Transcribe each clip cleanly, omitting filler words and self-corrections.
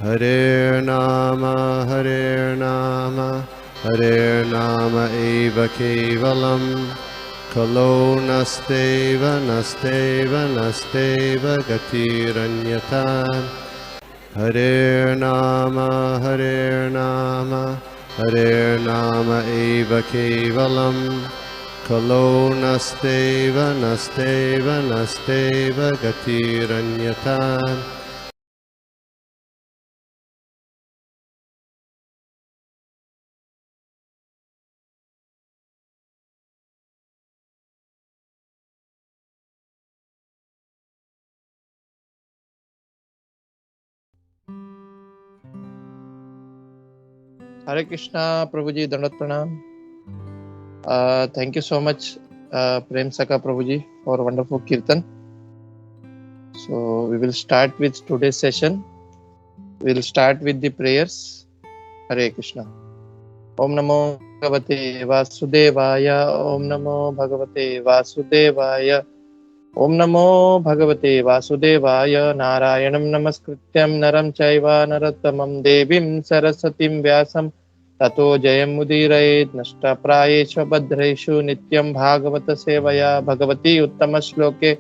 Hare Nama eva kevalam Kalo nasteva nasteva nasteva gatiranyata. Hare Nama eva kevalam Kalo nasteva nasteva nasteva gatiranyata. Hare Krishna, Prabhuji, Dandat Pranam. Thank you so much, Prem Saka Prabhuji, for wonderful kirtan. So we will start with today's session. We will start with the prayers. Hare Krishna. Om Namo Bhagavate Vasudevaya. Om Namo Bhagavate Vasudevaya. Om Namo Bhagavate Vasudevaya. Narayanam Namaskrityam Naram Chaiva Narottamam Devim Sarasatim Vyasam ततो जयमुदीरयेत् नष्टप्रायेषु भद्रेषु नित्यं भागवत सेवया भगवती उत्तम श्लोके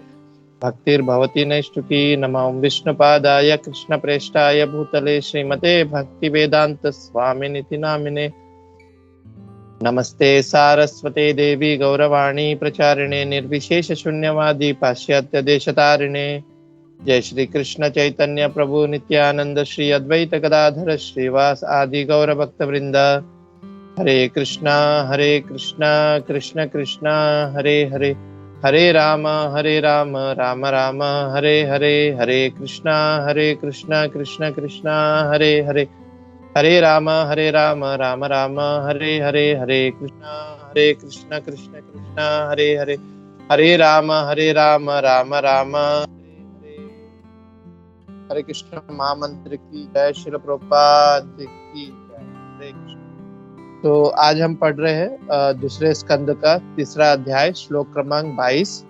भक्तिर्भवति नैष्टुकी। नमो विष्णुपादाय कृष्णप्रेष्ठाय भूतले श्रीमते भक्तिवेदांत स्वामिनिति नामिने। नमस्ते सारस्वते देवी गौरवाणी प्रचारिणे निर्विशेष शून्यवादी पाश्चात्य देशतारिणे। जय श्री कृष्ण चैतन्य प्रभु नित्यानंद श्री अद्वैत गदाधर श्रीवास आदि गौर भक्त वृंद। हरे कृष्णा कृष्ण कृष्ण हरे हरे, हरे राम राम राम हरे हरे। हरे कृष्णा कृष्ण कृष्ण हरे हरे, हरे राम राम राम हरे हरे। हरे कृष्ण कृष्ण कृष्ण हरे हरे, हरे राम राम राम। हरे कृष्ण महामंत्र की जय, श्रील प्रभुपाद की जय। हरे कृष्ण। तो आज हम पढ़ रहे हैं दूसरे स्कंद का तीसरा अध्याय श्लोक क्रमांक 22,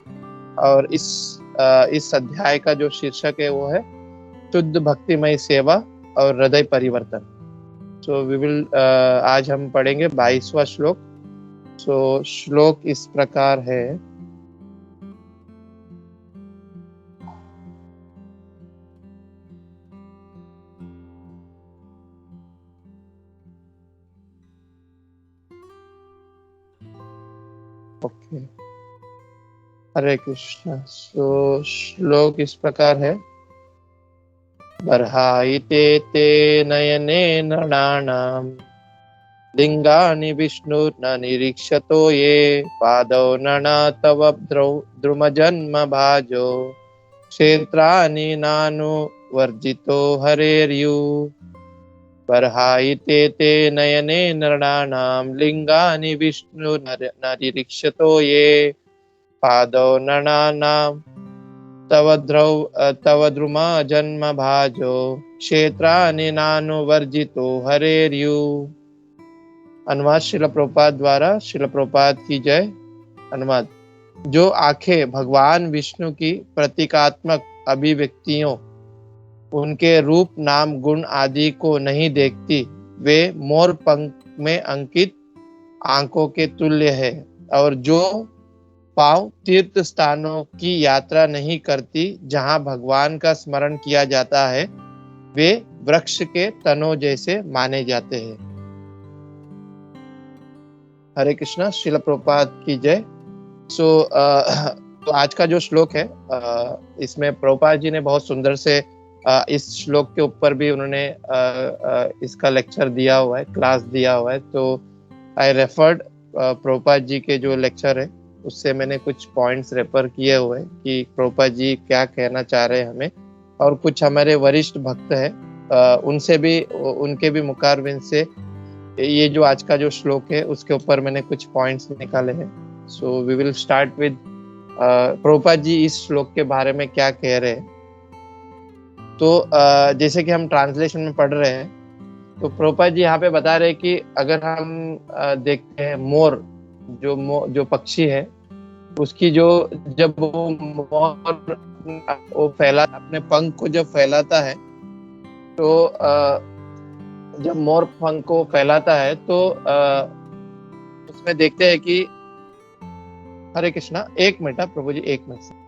और इस अध्याय का जो शीर्षक है वो है शुद्ध भक्तिमय सेवा और हृदय परिवर्तन। सो वी विल आज हम पढ़ेंगे 22वां श्लोक। सो श्लोक इस प्रकार है। ओके, हरे कृष्ण। सो श्लोक इस प्रकार है। बर्हाइते ते नयने नृणाणां लिंगानि विष्णुर्न निरीक्षतो ये। पादौ नृण तव द्रुमजन्म भाजो क्षेत्राणि नानुवर्जितो हरेर्यु। बर्हाइते ते नयने नृणाणां लिंगानि विष्णुर्न निरीक्षतो ये। पादौ नृणानां तव द्रुमा जन्म भाजो क्षेत्राणि नानुवर्जितो हरेर्यु। अनुवाद श्रील प्रभुपाद द्वारा। श्रील प्रभुपाद की जय। अनुवाद। जो आंखें भगवान विष्णु की प्रतीकात्मक अभिव्यक्तियों, उनके रूप नाम गुण आदि को नहीं देखती, वे मोर पंख में अंकित आंखों के तुल्य है। और जो पांव तीर्थ स्थानों की यात्रा नहीं करती जहां भगवान का स्मरण किया जाता है, वे वृक्ष के तनों जैसे माने जाते हैं। हरे कृष्णा, श्रील प्रभुपाद की जय। तो आज का जो श्लोक है, इसमें प्रभुपाद जी ने बहुत सुंदर से इस श्लोक के ऊपर भी उन्होंने इसका लेक्चर दिया हुआ है, क्लास दिया हुआ है। तो आई रेफर्ड प्रभुपाद जी के जो लेक्चर है उससे मैंने कुछ पॉइंट्स रेफर किए हुए हैं कि प्रभुपाद जी क्या कहना चाह रहे हैं हमें। और कुछ हमारे वरिष्ठ भक्त हैं, उनसे भी, उनके भी मुखारबिंद से ये जो आज का जो श्लोक है उसके ऊपर मैंने कुछ पॉइंट्स निकाले हैं। So we will start with Prabhupada ji इस श्लोक के बारे में क्या कह रहे हैं। तो जैसे कि हम ट्रांसलेशन में पढ़ रहे हैं, तो प्रभुपाद जी यहाँ पे बता रहे हैं कि अगर हम देखते हैं मोर, जो पक्षी है, उसकी जब वो मोर वो फैला अपने पंख को जब फैलाता है, तो जब मोर पंख को फैलाता है तो उसमें देखते हैं कि हरे कृष्णा, 1 मिनट प्रभु जी, 1 मिनट।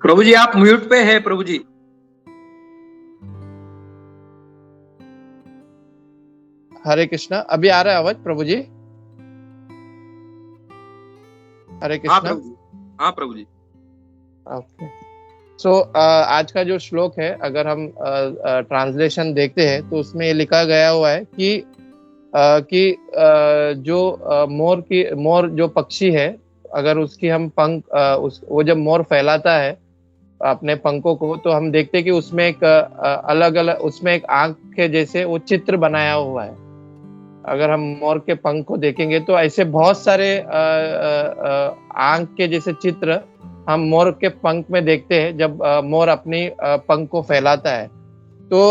प्रभु जी आप म्यूट पे है प्रभु जी। हरे कृष्णा, अभी आ रहा है आवाज प्रभु जी? हरे हाँ कृष्णा। प्रभु जी, हाँ प्रभु जी। ओके। सो आज का जो श्लोक है, अगर हम ट्रांसलेशन देखते हैं तो उसमें ये लिखा गया हुआ है कि जो मोर जो पक्षी है, अगर उसकी हम पंख वो जब मोर फैलाता है अपने पंखों को, तो हम देखते हैं कि उसमें एक अलग अलग, उसमें एक आंख के जैसे वो चित्र बनाया हुआ है। अगर हम मोर के पंख को देखेंगे तो ऐसे बहुत सारे आंख के जैसे चित्र हम मोर के पंख में देखते हैं जब मोर अपनी पंख को फैलाता है। तो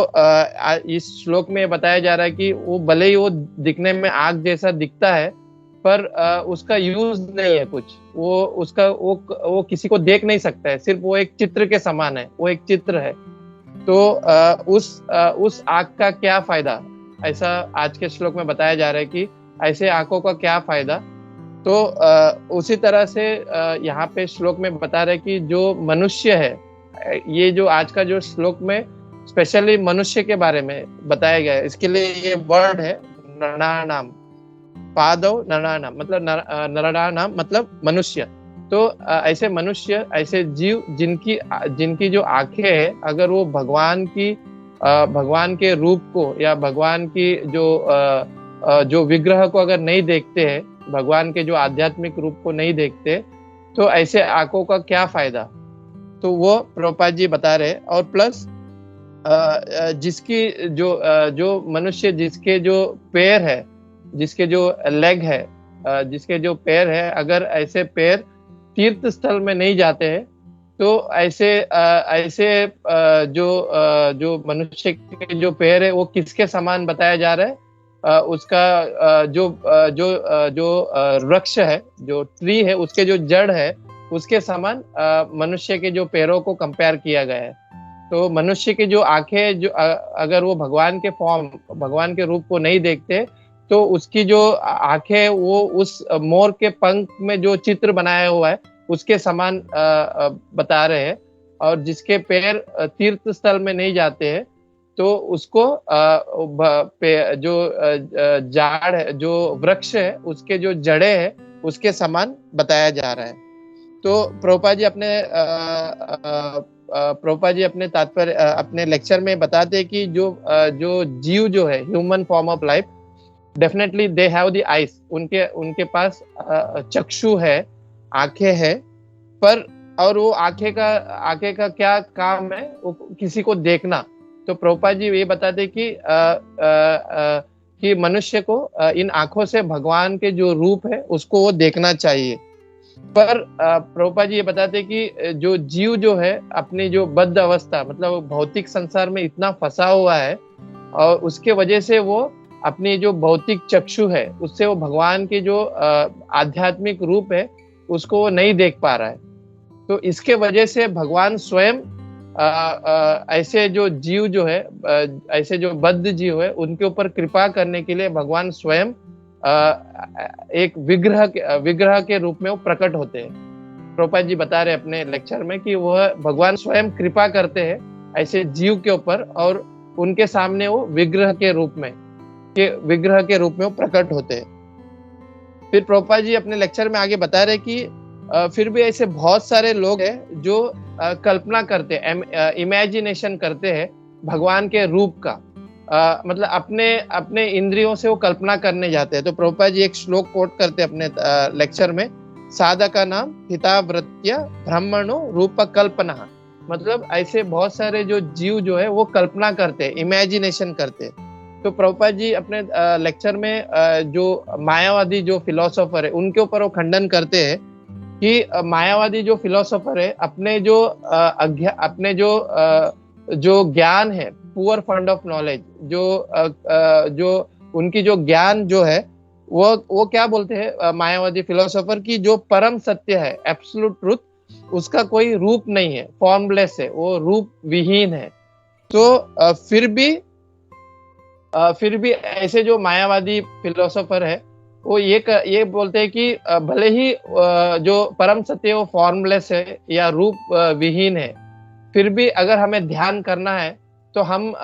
इस श्लोक में बताया जा रहा है कि वो भले ही वो दिखने में आग जैसा दिखता है, पर उसका यूज नहीं है कुछ, वो किसी को देख नहीं सकता है, सिर्फ वो एक चित्र के समान है, वो एक चित्र है। तो उस आग का क्या फायदा, ऐसा आज के श्लोक में बताया जा रहा है कि ऐसे आंखों का क्या फायदा। तो उसी तरह से यहाँ पे श्लोक में बता रहे कि जो मनुष्य है, ये जो आज का जो श्लोक में स्पेशली मनुष्य के बारे में बताया गया है, इसके लिए ये वर्ड है नराणाम, पादव नराणाम मतलब नराणाम मतलब मनुष्य। तो ऐसे मनुष्य, ऐसे जीव जिनकी जो आंखें हैं, अगर वो भगवान के रूप को या भगवान की जो विग्रह को अगर नहीं देखते हैं, भगवान के जो आध्यात्मिक रूप को नहीं देखते, तो ऐसे आंखों का क्या फायदा। तो वो प्रभुपाद जी बता रहे। और प्लस जिसकी जो मनुष्य, जिसके जो पैर है, जिसके जो लेग है, जिसके जो पैर है, अगर ऐसे पैर तीर्थ स्थल में नहीं जाते हैं, तो ऐसे जो मनुष्य के जो पैर है वो किसके समान बताया जा रहा है। उसका जो वृक्ष है, जो ट्री है, उसके जो जड़ है, उसके समान मनुष्य के जो पैरों को कंपेयर किया गया है। तो मनुष्य की जो आंखें, जो अगर वो भगवान के फॉर्म, भगवान के रूप को नहीं देखते, तो उसकी जो आंखें वो उस मोर के पंख में जो चित्र बनाया हुआ है उसके समान बता रहे हैं। और जिसके पैर तीर्थ स्थल में नहीं जाते हैं, तो उसको जो झाड़ है, जो वृक्ष है, उसके जो जड़े है, उसके समान बताया जा रहा है। तो प्रभुपाद जी अपने तात्पर्य, अपने लेक्चर में बताते हैं कि जो जीव जो है, human form of life, definitely they have the eyes, उनके पास चक्षु है, आंखें है, पर और वो आंखें का क्या काम है, वो किसी को देखना। तो प्रभुपाद जी ये बताते कि मनुष्य को इन आंखों से भगवान के जो रूप है उसको वो देखना चाहिए। पर प्रभुपाद जी ये बताते कि जो जीव जो है अपनी जो बद्ध अवस्था, मतलब भौतिक संसार में इतना फंसा हुआ है, और उसके वजह से वो अपनी जो भौतिक चक्षु है उससे वो भगवान के जो आध्यात्मिक रूप है उसको वो नहीं देख पा रहा है। तो इसके वजह से भगवान स्वयं ऐसे जो जीव जो है, ऐसे जो बद्ध जीव है, उनके ऊपर कृपा करने के लिए भगवान स्वयं एक विग्रह के रूप में वो प्रकट होते हैं। प्रभुपाद जी बता रहे अपने लेक्चर में कि वह भगवान स्वयं कृपा करते हैं ऐसे जीव के ऊपर, और उनके सामने वो विग्रह के रूप में, के विग्रह के रूप में वो प्रकट होते हैं। फिर प्रभुपाद जी अपने लेक्चर में आगे बता रहे कि फिर भी ऐसे बहुत सारे लोग हैं जो कल्पना करते हैं, इमेजिनेशन करते हैं भगवान के रूप का, मतलब अपने अपने इंद्रियों से वो कल्पना करने जाते हैं। तो प्रभुपाद जी एक श्लोक कोट करते हैं अपने लेक्चर में, साधका नाम हितावृत्य ब्रह्मणो रूप कल्पना। मतलब ऐसे बहुत सारे जो जीव जो है वो कल्पना करते हैं, इमेजिनेशन करते हैं। तो प्रभुपाद जी अपने लेक्चर में जो मायावादी जो फिलोसोफर है उनके ऊपर वो खंडन करते हैं कि मायावादी जो फिलोसोफर है अपने जो अपने जो ज्ञान है, पुअर फंड ऑफ नॉलेज, जो उनकी जो ज्ञान जो है वो क्या बोलते हैं मायावादी फिलोसोफर की जो परम सत्य है, एब्सोल्यूट ट्रुथ, उसका कोई रूप नहीं है, फॉर्मलेस है, वो रूप विहीन है। तो फिर भी ऐसे जो मायावादी फिलोसोफर है वो ये बोलते हैं कि भले ही जो परम सत्य वो फॉर्मलेस है या रूप विहीन है, फिर भी अगर हमें ध्यान करना है तो हम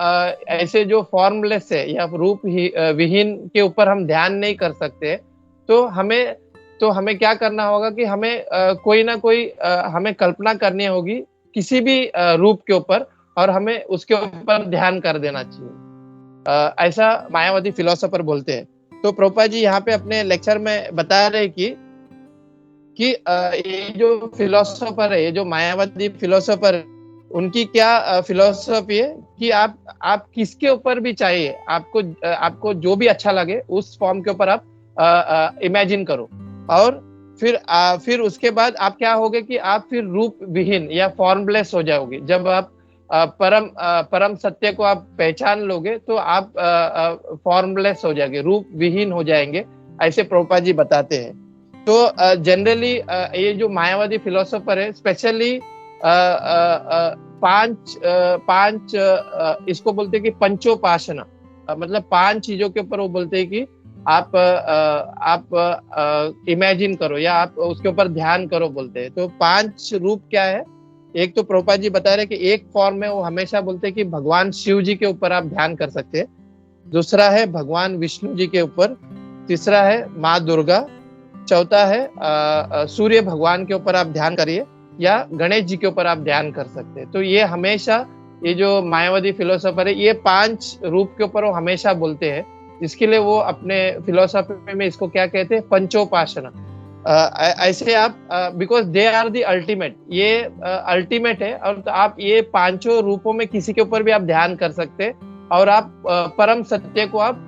ऐसे जो फॉर्मलेस है या रूप विहीन के ऊपर हम ध्यान नहीं कर सकते। तो हमें क्या करना होगा कि हमें कोई ना कोई हमें कल्पना करनी होगी किसी भी रूप के ऊपर, और हमें उसके ऊपर ध्यान कर देना चाहिए, ऐसा मायावादी फिलोसोफर बोलते हैं। तो प्रभुपाद जी यहाँ पे अपने लेक्चर में बता रहे कि ये जो फिलोसोफर है, ये जो मायावादी फिलोसोफर है, उनकी क्या फिलोसफी है कि आप किसके ऊपर भी चाहिए, आपको जो भी अच्छा लगे उस फॉर्म के ऊपर आप इमेजिन करो, और फिर उसके बाद आप क्या होगे कि आप फिर रूप विहीन या फॉर्मलेस हो जाओगे। जब आप परम सत्य को आप पहचान लोगे तो आप फॉर्मलेस हो जाएंगे, रूप विहीन हो जाएंगे, ऐसे प्रभुपाद जी बताते हैं। तो जनरली ये जो मायावादी फिलोसोफर है स्पेशली पांच इसको बोलते हैं कि पंचोपासना, मतलब 5 चीजों के ऊपर वो बोलते हैं कि आप इमेजिन करो या आप उसके ऊपर ध्यान करो बोलते हैं। तो 5 रूप क्या है? एक तो प्रभुपाद जी बता रहे कि एक फॉर्म में वो हमेशा बोलते हैं कि भगवान शिव जी के ऊपर आप ध्यान कर सकते हैं। दूसरा है भगवान विष्णु जी के ऊपर, तीसरा है माँ दुर्गा, चौथा है सूर्य भगवान के ऊपर आप ध्यान करिए, या गणेश जी के ऊपर आप ध्यान कर सकते हैं। तो ये हमेशा ये जो मायावादी फिलोसोफर है ये 5 रूप के ऊपर वो हमेशा बोलते हैं। इसके लिए वो अपने फिलोसफी में इसको क्या कहते हैं? पंचोपासना। ऐसे आप because they are the ultimate, ये अल्टीमेट है, और तो आप ये 5 रूपों में किसी के ऊपर भी आप ध्यान कर सकते हैं, और आप परम सत्य को आप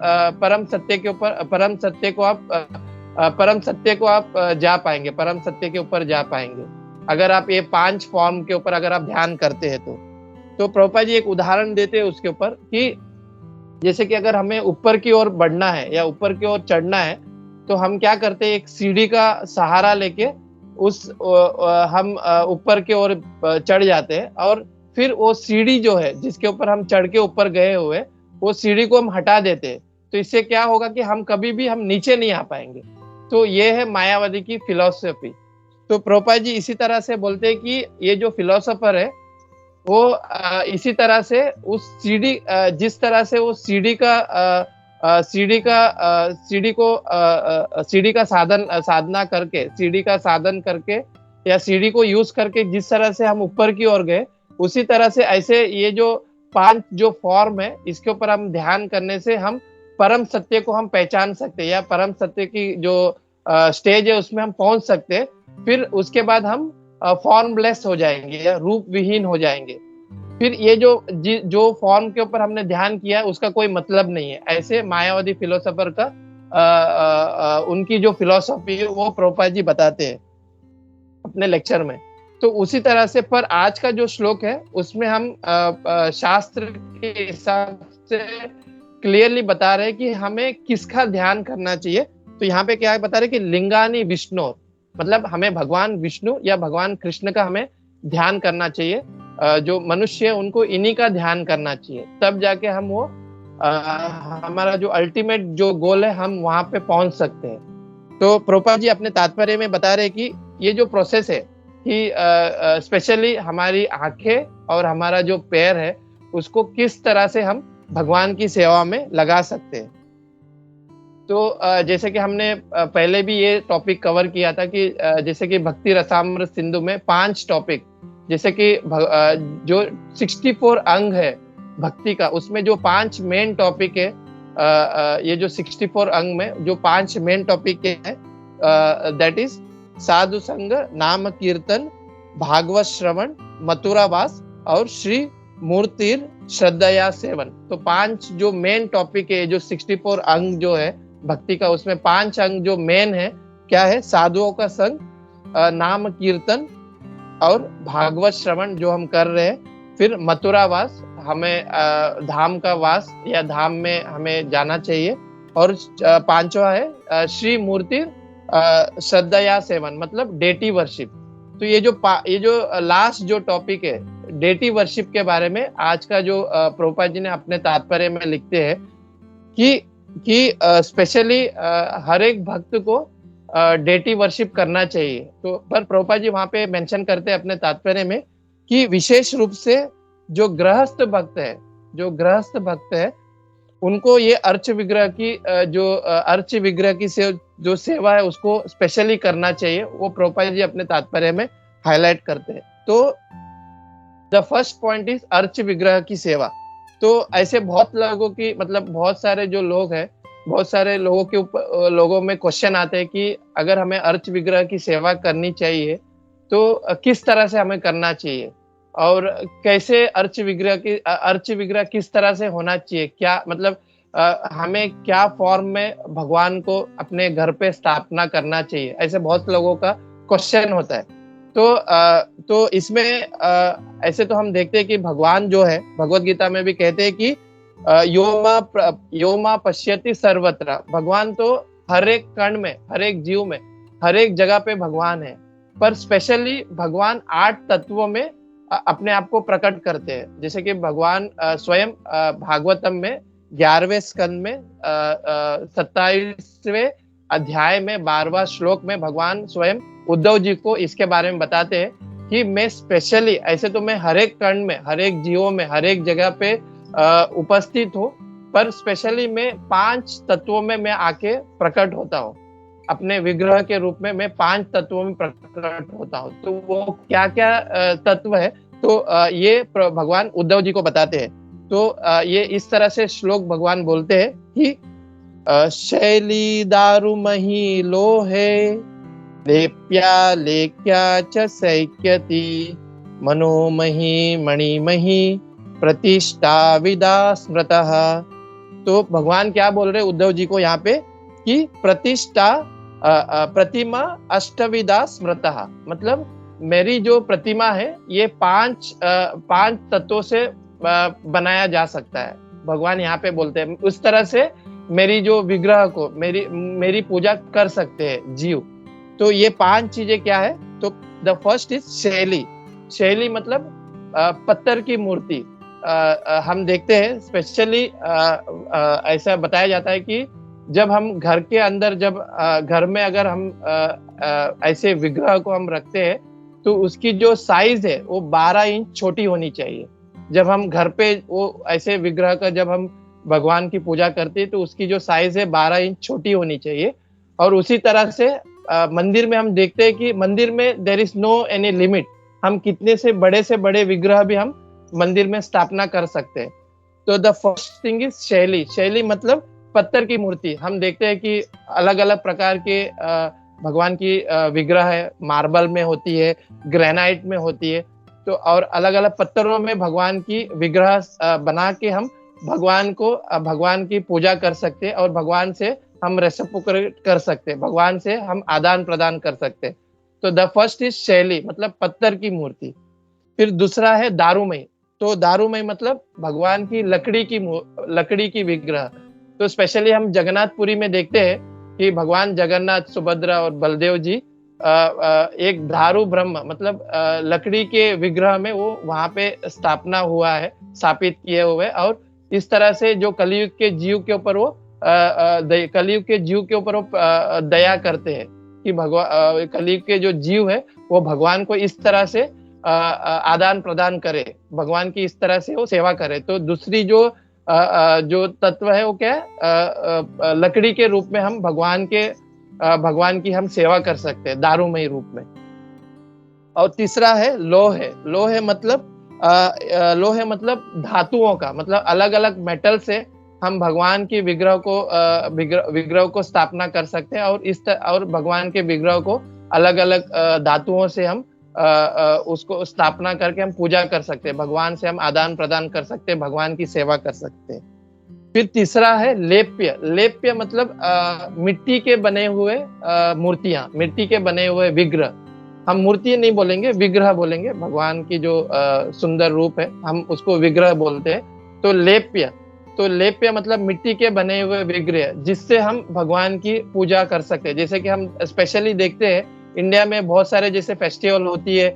जा पाएंगे, परम सत्य के ऊपर जा पाएंगे अगर आप ये 5 फॉर्म के ऊपर अगर आप ध्यान करते हैं। तो प्रभुपाद जी एक उदाहरण देते हैं उसके ऊपर कि जैसे कि अगर हमें ऊपर की ओर बढ़ना है या ऊपर की ओर चढ़ना है तो हम क्या करते हैं, एक सीढ़ी का सहारा लेके हम ऊपर की ओर चढ़ जाते हैं, और फिर वो सीढ़ी जो है जिसके ऊपर हम चढ़ के ऊपर गए हुए वो सीढ़ी को हम हटा देते हैं। तो इससे क्या होगा कि हम कभी भी हम नीचे नहीं आ पाएंगे। तो ये है मायावादी की फिलॉसफी। तो प्रभुपाद जी इसी तरह से बोलते हैं कि ये जो फिलोसोफर है वो इसी तरह से उस सीढ़ी जिस तरह से वो सीढ़ी का साधना करके, सीढ़ी का साधन करके या सीढ़ी को यूज करके जिस तरह से हम ऊपर की ओर गए, उसी तरह से ऐसे ये जो 5 जो फॉर्म है इसके ऊपर हम ध्यान करने से हम परम सत्य को हम पहचान सकते हैं, या परम सत्य की जो स्टेज है उसमें हम पहुंच सकते हैं। फिर उसके बाद हम फॉर्मलेस हो जाएंगे या रूप विहीन हो जाएंगे। फिर ये जो फॉर्म के ऊपर हमने ध्यान किया उसका कोई मतलब नहीं है, ऐसे मायावादी फिलोसोफर का उनकी जो फिलोसफी है वो प्रभुपाद जी बताते हैं अपने लेक्चर में। तो उसी तरह से पर आज का जो श्लोक है उसमें हम शास्त्र के हिसाब से क्लियरली बता रहे हैं कि हमें किसका ध्यान करना चाहिए। तो यहाँ पे क्या बता रहे कि लिंगानी विष्णु, मतलब हमें भगवान विष्णु या भगवान कृष्ण का हमें ध्यान करना चाहिए। जो मनुष्य है उनको इन्हीं का ध्यान करना चाहिए, तब जाके हम वो हमारा जो अल्टीमेट जो गोल है हम वहां पे पहुंच सकते हैं। तो प्रभुपाद जी अपने तात्पर्य में बता रहे कि ये जो प्रोसेस है कि स्पेशली हमारी आंखें और हमारा जो पैर है उसको किस तरह से हम भगवान की सेवा में लगा सकते हैं। तो जैसे कि हमने पहले भी ये टॉपिक कवर किया था कि जैसे कि भक्ति रसामृत सिंधु में 5 टॉपिक, जैसे कि जो 64 अंग है भक्ति का, उसमें जो 5 मेन टॉपिक है, ये जो 64 अंग में जो 5 मेन टॉपिक है, दैट इज साधु संग, नाम कीर्तन, भागवत श्रवण, मथुरावास और श्री मूर्तिर श्रद्धया सेवन। तो 5 जो मेन टॉपिक है, जो 64 अंग जो है भक्ति का, उसमें 5 अंग जो मेन है क्या है? साधुओं का संग, नाम कीर्तन और भागवत श्रवण जो हम कर रहे हैं, फिर मथुरावास, हमें धाम का वास या धाम में हमें जाना चाहिए, और 5वां है श्री मूर्ति श्रद्धया सेवन, मतलब डेटी वर्शिप। तो ये जो लास्ट जो टॉपिक है डेटी वर्शिप के बारे में आज का जो प्रभुपाद जी ने अपने तात्पर्य में लिखते हैं कि स्पेशली हर एक भक्त को डेटी वर्शिप करना चाहिए। तो पर प्रभुपाद जी वहां पे मेंशन करते हैं अपने तात्पर्य में कि विशेष रूप से जो गृहस्थ भक्त है उनको ये अर्च विग्रह की जो सेवा है उसको स्पेशली करना चाहिए। वो प्रभुपाद जी अपने तात्पर्य में हाईलाइट करते हैं। तो the first point is urge विग्रह की सेवा। तो ऐसे बहुत लोगों की, मतलब बहुत सारे जो लोग हैं, बहुत सारे लोगों में क्वेश्चन आते हैं कि अगर हमें अर्च विग्रह की सेवा करनी चाहिए तो किस तरह से हमें करना चाहिए, और कैसे अर्च विग्रह किस तरह से होना चाहिए, क्या मतलब हमें क्या फॉर्म में भगवान को अपने घर पे स्थापना करना चाहिए, ऐसे बहुत लोगों का क्वेश्चन होता है। तो इसमें ऐसे तो हम देखते हैं कि भगवान जो है भगवत गीता में भी कहते हैं कि योमा पश्यति सर्वत्र। भगवान तो हर एक कण में, हर एक जीव में, हर एक जगह पे भगवान है, पर स्पेशली भगवान 8 तत्वों में अपने आप को प्रकट करते हैं। जैसे कि भगवान स्वयं भागवतम में 11वें स्कंद में 27वें अध्याय में 12वां श्लोक में भगवान स्वयं उद्धव जी को इसके बारे में बताते हैं कि मैं स्पेशली, ऐसे तो मैं हर एक कण में, हर एक जीवों में, हर एक जगह पे उपस्थित हूँ, पर स्पेशली मैं 5 तत्वों में मैं आके प्रकट होता हूँ। अपने विग्रह के रूप में मैं 5 तत्वों में प्रकट होता हूँ। तो वो क्या क्या तत्व है, तो ये भगवान उद्धव जी को बताते हैं। तो ये इस तरह से श्लोक भगवान बोलते हैं कि शैली दारु मही लोहे, लेप्या लेख्या च सैक्यति, मनोमही मणिमही, प्रतिष्ठा विदा स्मृतः। तो भगवान क्या बोल रहे उद्धव जी को यहाँ पे कि प्रतिमा अष्टविदा स्मृतः, मतलब मेरी जो प्रतिमा है ये 5 तत्वों से बनाया जा सकता है। भगवान यहाँ पे बोलते हैं उस तरह से मेरी जो विग्रह को मेरी पूजा कर सकते हैं जीव। तो ये 5 चीजें क्या है, तो द फर्स्ट इज शैली मतलब पत्थर की मूर्ति। हम देखते हैं स्पेशली ऐसा बताया जाता है कि जब हम घर के अंदर, जब घर में अगर हम ऐसे विग्रह को हम रखते हैं तो उसकी जो साइज है वो 12 इंच छोटी होनी चाहिए। जब हम घर पे वो ऐसे विग्रह का जब हम भगवान की पूजा करते हैं तो उसकी जो साइज है 12 इंच छोटी होनी चाहिए। और उसी तरह से मंदिर में हम देखते हैं कि मंदिर में there is no any limit, हम कितने से बड़े विग्रह भी हम मंदिर में स्थापना कर सकते हैं। तो द फर्स्ट थिंग इज शैली मतलब पत्थर की मूर्ति। हम देखते हैं कि अलग अलग प्रकार के भगवान की विग्रह है, मार्बल में होती है, ग्रेनाइट में होती है, तो और अलग अलग पत्थरों में भगवान की विग्रह बना के हम भगवान की पूजा कर सकते हैं और भगवान से हम रेसिप्रोकेट कर सकते हैं, भगवान से हम आदान प्रदान कर सकते हैं। तो द फर्स्ट इज शैली मतलब पत्थर की मूर्ति। फिर दूसरा है दारूमय। तो दारूमय मतलब भगवान की लकड़ी की विग्रह। तो स्पेशली हम जगन्नाथपुरी में देखते हैं कि भगवान जगन्नाथ, सुभद्रा और बलदेव जी एक धारू ब्रह्म मतलब लकड़ी के विग्रह में वो वहां पे स्थापित किए हुए, और इस तरह से जो कलयुग के जीव के ऊपर वो दया करते हैं कि कलयुग के जो जीव है वो भगवान को इस तरह से आदान प्रदान करे, भगवान की इस तरह से वो सेवा करे। तो दूसरी जो जो तत्व है वो क्या है, लकड़ी के रूप में हम भगवान की हम सेवा कर सकते हैं दारूमय रूप में। और तीसरा है लोह। लोह मतलब धातुओं का, मतलब अलग अलग मेटल से हम भगवान की विग्रह को स्थापना कर सकते हैं, और भगवान के विग्रह को अलग अलग धातुओं से हम उसको स्थापना करके हम पूजा कर सकते हैं, भगवान से हम आदान प्रदान कर सकते हैं, भगवान की सेवा कर सकते हैं। फिर तीसरा है लेप्य मतलब मिट्टी के बने हुए मूर्तियां, मिट्टी के बने हुए विग्रह। हम मूर्ति नहीं बोलेंगे, विग्रह बोलेंगे। भगवान की जो सुंदर रूप है हम उसको विग्रह बोलते हैं। तो लेप्य मतलब मिट्टी के बने हुए विग्रह जिससे हम भगवान की पूजा कर सकते हैं। जैसे कि हम स्पेशली देखते हैं इंडिया में बहुत सारे जैसे फेस्टिवल होती है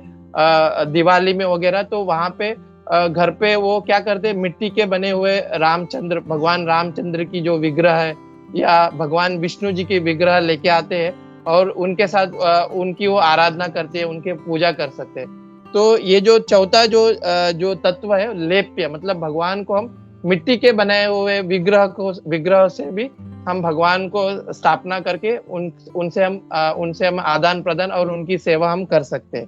दिवाली में वगैरह, तो वहां पे घर पे वो क्या करते हैं, मिट्टी के बने हुए भगवान रामचंद्र की जो विग्रह है या भगवान विष्णु जी की विग्रह लेके आते हैं और उनके साथ उनकी वो आराधना करते हैं, उनके पूजा कर सकते हैं। तो ये जो चौथा जो तत्व है लेप्य, मतलब भगवान को हम मिट्टी के बनाए हुए विग्रह से भी हम भगवान को स्थापना करके उनसे हम आदान प्रदान और उनकी सेवा हम कर सकते हैं।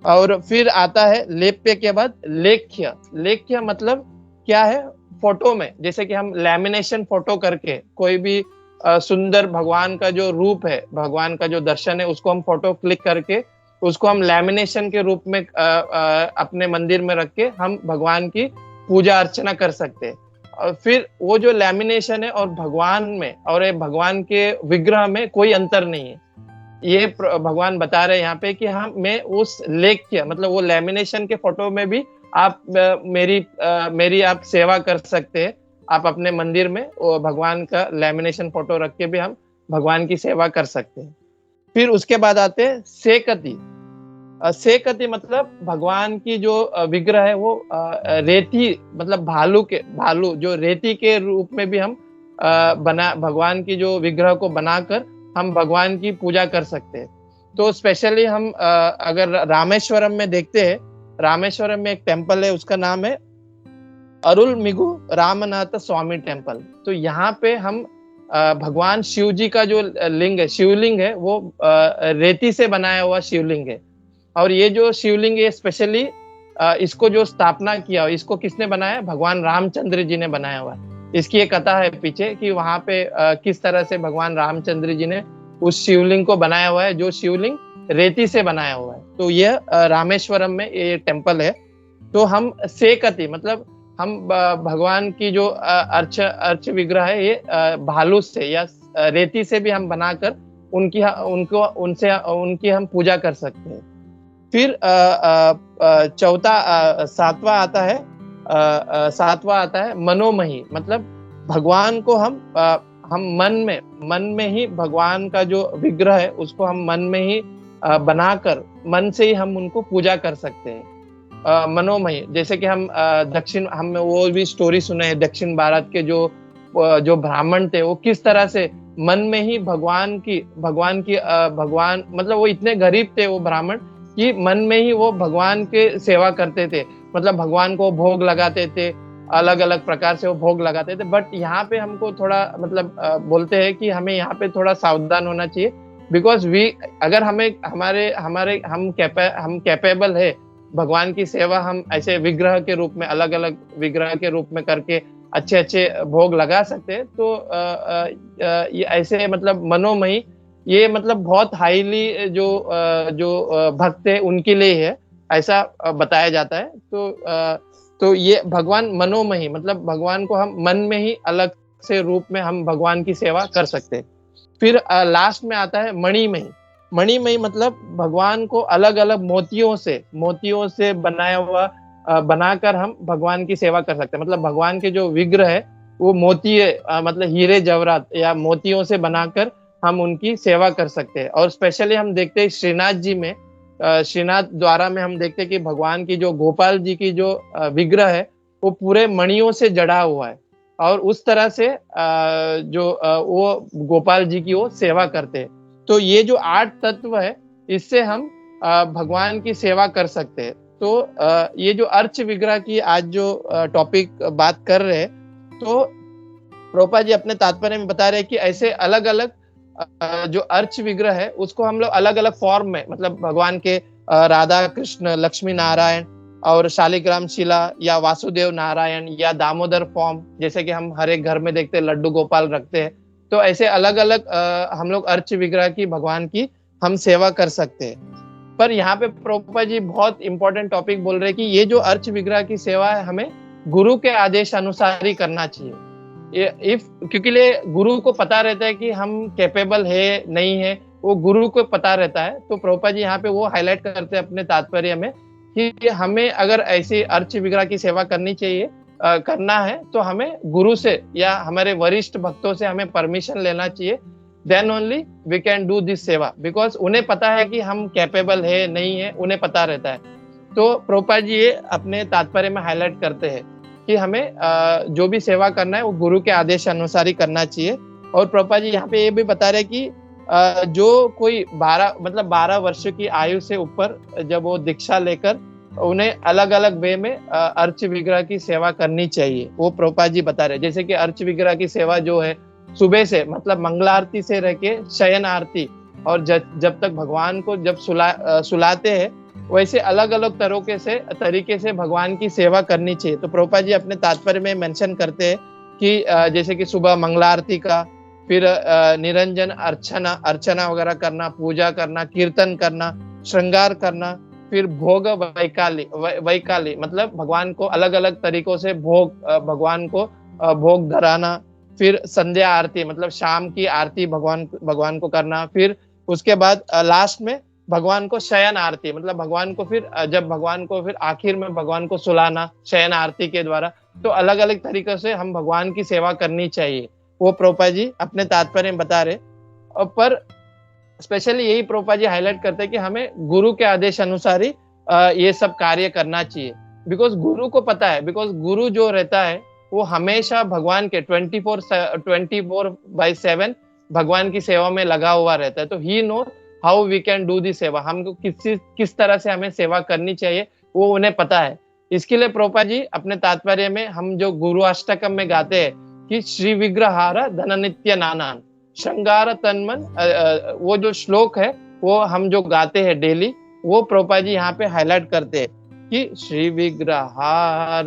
और फिर आता है लेप्य के बाद लेख्य मतलब क्या है, फोटो में जैसे कि हम लैमिनेशन फोटो करके कोई भी सुंदर भगवान का जो रूप है, भगवान का जो दर्शन है, उसको हम फोटो क्लिक करके उसको हम लैमिनेशन के रूप में अपने मंदिर में रख के हम भगवान की पूजा अर्चना कर सकते हैं। और फिर वो जो लैमिनेशन है और भगवान में और भगवान के विग्रह में कोई अंतर नहीं है, ये भगवान बता रहे हैं यहाँ पे कि मैं उस लेख्य मतलब वो लैमिनेशन के फोटो में भी आप मेरी आप सेवा कर सकते हैं। आप अपने मंदिर में वो भगवान का लैमिनेशन फोटो रख के भी हम भगवान की सेवा कर सकते हैं। फिर उसके बाद आते हैं सेकति मतलब भगवान की जो विग्रह है वो रेती मतलब भालू जो रेती के रूप में भी हम भगवान की जो विग्रह को बनाकर हम भगवान की पूजा कर सकते हैं। तो स्पेशली हम अगर रामेश्वरम में देखते हैं, रामेश्वरम में एक टेम्पल है, उसका नाम है अरुलमिगु रामनाथ स्वामी टेम्पल। तो यहाँ पे हम भगवान शिव जी का जो शिवलिंग है वो रेती से बनाया हुआ शिवलिंग है। और ये जो शिवलिंग है स्पेशली इसको जो स्थापना किया, इसको किसने बनाया? भगवान रामचंद्र जी ने बनाया हुआ है। इसकी एक कथा है पीछे कि वहां पे किस तरह से भगवान रामचंद्र जी ने उस शिवलिंग को बनाया हुआ है, जो शिवलिंग रेती से बनाया हुआ है। तो यह रामेश्वरम में ये टेम्पल है। तो हम सेकति मतलब हम भगवान की जो अर्च विग्रह है ये भालू से या रेती से भी हम बनाकर उनकी हम पूजा कर सकते हैं। फिर सातवां आता है मनोमयी, मतलब भगवान को हम मन में ही भगवान का जो विग्रह है उसको हम मन में ही बनाकर मन से ही हम उनको पूजा कर सकते हैं। मनोमयी जैसे कि हम वो भी स्टोरी सुने हैं, दक्षिण भारत के जो ब्राह्मण थे वो किस तरह से मन में ही भगवान मतलब वो इतने गरीब थे वो ब्राह्मण कि मन में ही वो भगवान के सेवा करते थे, मतलब भगवान को भोग लगाते थे, अलग अलग प्रकार से वो भोग लगाते थे। बट यहाँ पे हमको थोड़ा मतलब बोलते हैं कि हमें यहाँ पे थोड़ा सावधान होना चाहिए, बिकॉज अगर हम कैपेबल है भगवान की सेवा हम ऐसे विग्रह के रूप में, अलग अलग विग्रह के रूप में करके अच्छे भोग लगा सकते हैं। तो ये ऐसे मतलब मनोमयी ये मतलब बहुत हाईली जो भक्त है उनके लिए है, ऐसा बताया जाता है। तो ये भगवान मनोमयी मतलब भगवान को हम मन में ही अलग से रूप में हम भगवान की सेवा कर सकते हैं। फिर लास्ट में आता है मणिमयी मतलब भगवान को अलग अलग मोतियों से बनाकर हम भगवान की सेवा कर सकते हैं। मतलब भगवान के जो विग्रह है वो मतलब हीरे जवाहरात या मोतियों से बनाकर हम उनकी सेवा कर सकते हैं। और स्पेशली हम देखते हैं श्रीनाथ जी में, श्रीनाथ द्वारा में हम देखते हैं कि भगवान की जो गोपाल जी की जो विग्रह है वो पूरे मणियों से जड़ा हुआ है, और उस तरह से वो गोपाल जी की वो सेवा करते हैं। तो ये जो 8 तत्व है इससे हम भगवान की सेवा कर सकते हैं। तो ये जो अर्च विग्रह की आज जो टॉपिक बात कर रहे हैं, तो प्रभुपाद जी अपने तात्पर्य में बता रहे हैं कि ऐसे अलग अलग जो अर्च विग्रह है उसको हम लोग अलग अलग फॉर्म में, मतलब भगवान के राधा कृष्ण लक्ष्मी नारायण और शालिग्राम शिला या वासुदेव नारायण या दामोदर फॉर्म, जैसे कि हम हर एक घर में देखते हैं लड्डू गोपाल रखते हैं, तो ऐसे अलग अलग हम लोग अर्च विग्रह की भगवान की हम सेवा कर सकते हैं। पर यहाँ पे प्रभुपाद जी बहुत इंपॉर्टेंट टॉपिक बोल रहे हैं कि ये जो अर्च विग्रह की सेवा है हमें गुरु के आदेश अनुसार ही करना चाहिए। क्योंकि गुरु को पता रहता है कि हम कैपेबल है नहीं है, वो गुरु को पता रहता है। तो प्रभुपाद जी यहाँ पे वो हाईलाइट करते हैं अपने तात्पर्य में कि हमें अगर ऐसी अर्च विग्रह की सेवा करनी चाहिए, करना है, तो हमें गुरु से या हमारे वरिष्ठ भक्तों से हमें परमिशन लेना चाहिए। Then only we can do this seva, because उन्हें पता है कि हम कैपेबल है नहीं है, उन्हें पता रहता है। तो प्रभुपाद जी ये अपने तात्पर्य में हाईलाइट करते हैं कि हमें जो भी सेवा करना है वो गुरु के आदेश अनुसार ही करना चाहिए। और प्रभुपाद जी यहाँ पे ये भी बता रहे कि जो कोई 12 वर्ष की आयु से ऊपर जब वो दीक्षा लेकर, उन्हें अलग अलग वे में अर्च विग्रह की सेवा करनी चाहिए, वो प्रभुपाद जी बता रहे। जैसे कि अर्च विग्रह की सेवा जो है सुबह से, मतलब मंगलारती से रह के शयन आरती, और जब तक भगवान को जब सुलाते हैं, वैसे अलग अलग तरीके से भगवान की सेवा करनी चाहिए। तो प्रभुपाद जी अपने तात्पर्य में मेंशन करते हैं कि जैसे कि सुबह मंगलारती का, फिर निरंजन अर्चना वगैरह करना, पूजा करना, कीर्तन करना, श्रृंगार करना, फिर भोग वैकाली मतलब भगवान को अलग अलग तरीकों से भगवान को भोग धराना, फिर संध्या आरती मतलब शाम की आरती भगवान को करना, फिर उसके बाद लास्ट में भगवान को शयन आरती, मतलब भगवान को फिर आखिर में भगवान को सुलाना शयन आरती के द्वारा। तो अलग अलग तरीकों से हम भगवान की सेवा करनी चाहिए, वो प्रभुपाद जी अपने तात्पर्य में बता रहे। और पर स्पेशली यही प्रभुपाद जी हाईलाइट करते हैं कि हमें गुरु के आदेश अनुसार ही ये सब कार्य करना चाहिए, बिकॉज गुरु को पता है, बिकॉज गुरु जो रहता है वो हमेशा भगवान के 24/7 भगवान की सेवा में लगा हुआ रहता है। तो he know how we can do the seva, हमको किस तरह से हमें सेवा करनी चाहिए वो उन्हें पता है। इसके लिए प्रभुपाद जी अपने तात्पर्य में हम जो गुरु अष्टकम में गाते हैं कि श्री विग्रहार धन नित्य नानान श्रृंगार तन्मन, वो जो श्लोक है वो हम जो गाते हैं डेली, वो प्रभुपाद जी यहाँ पे हाईलाइट करते हैं कि श्री विग्रहार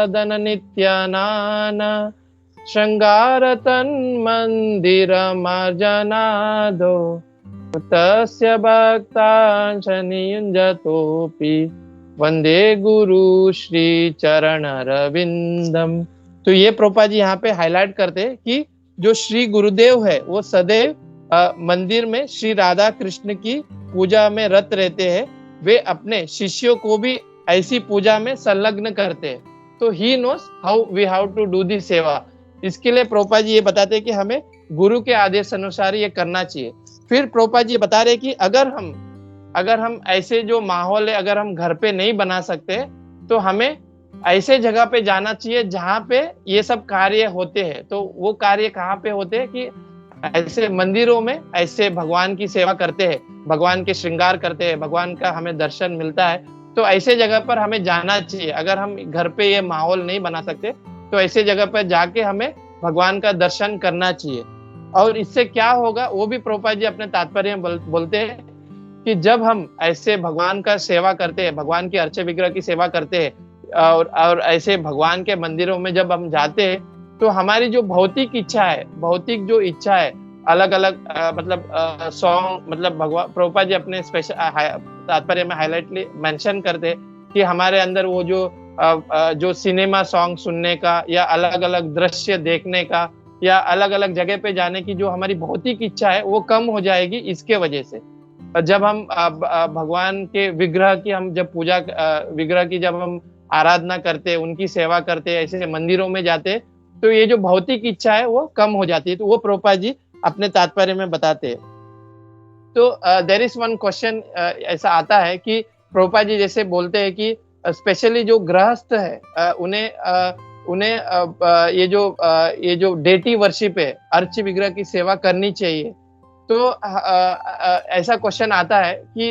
धन नित्य नाना श्रृंगार तन्मंदिर मार्जनादो तस्य भक्तांश नियुंजतोपि वंदे गुरु श्री चरण रविंदम। तो ये प्रभुपाद जी यहाँ पे हाईलाइट करते हैं कि जो श्री गुरुदेव है वो सदैव मंदिर में श्री राधा कृष्ण की पूजा में रत रहते हैं, वे अपने शिष्यों को भी ऐसी पूजा में संलग्न करते हैं। तो he knows how we have to do the seva. इसके लिए प्रभुपाद जी ये बताते हैं कि हमें गुरु के आदेश अनुसार ये करना चाहिए। फिर प्रभुपाद जी बता रहे कि अगर हम ऐसे जो माहौल है अगर हम घर पे नहीं बना सकते, तो हमें ऐसे जगह पे जाना चाहिए जहाँ पे ये सब कार्य होते हैं। तो वो कार्य कहाँ पे होते हैं कि ऐसे मंदिरों में ऐसे भगवान की सेवा करते हैं, भगवान के श्रृंगार करते हैं, भगवान का हमें दर्शन मिलता है, तो ऐसे जगह पर हमें जाना चाहिए। अगर हम घर पे ये माहौल नहीं बना सकते तो ऐसे जगह पर जाके हमें भगवान का दर्शन करना चाहिए। और इससे क्या होगा वो भी प्रभुपाद जी अपने तात्पर्य में बोलते हैं कि जब हम ऐसे भगवान का सेवा करते हैं, भगवान की अर्च विग्रह की सेवा करते हैं और ऐसे भगवान के मंदिरों में जब हम जाते हैं, तो हमारी जो भौतिक इच्छा है अलग अलग सॉन्ग, मतलब भगवान प्रभुपाद जी अपने स्पेशल तात्पर्य में हाईलाइटली मेंशन करते हैं कि हमारे अंदर वो जो सिनेमा सॉन्ग सुनने का या अलग अलग दृश्य देखने का या अलग अलग जगह पे जाने की जो हमारी भौतिक इच्छा है वो कम हो जाएगी इसके वजह से। जब हम भगवान के विग्रह की हम जब पूजा विग्रह की जब हम आराधना करते, उनकी सेवा करते, ऐसे मंदिरों में जाते, तो ये जो भौतिक इच्छा है वो कम हो जाती है। तो वो प्रभुपाद जी अपने तात्पर्य में बताते हैं। तो देयर इज वन क्वेश्चन ऐसा आता है कि प्रभुपाद जी जैसे बोलते हैं कि स्पेशली जो गृहस्थ है उन्हें ये जो डेटी वर्शिप है, अर्च विग्रह की सेवा करनी चाहिए। तो ऐसा क्वेश्चन आता है कि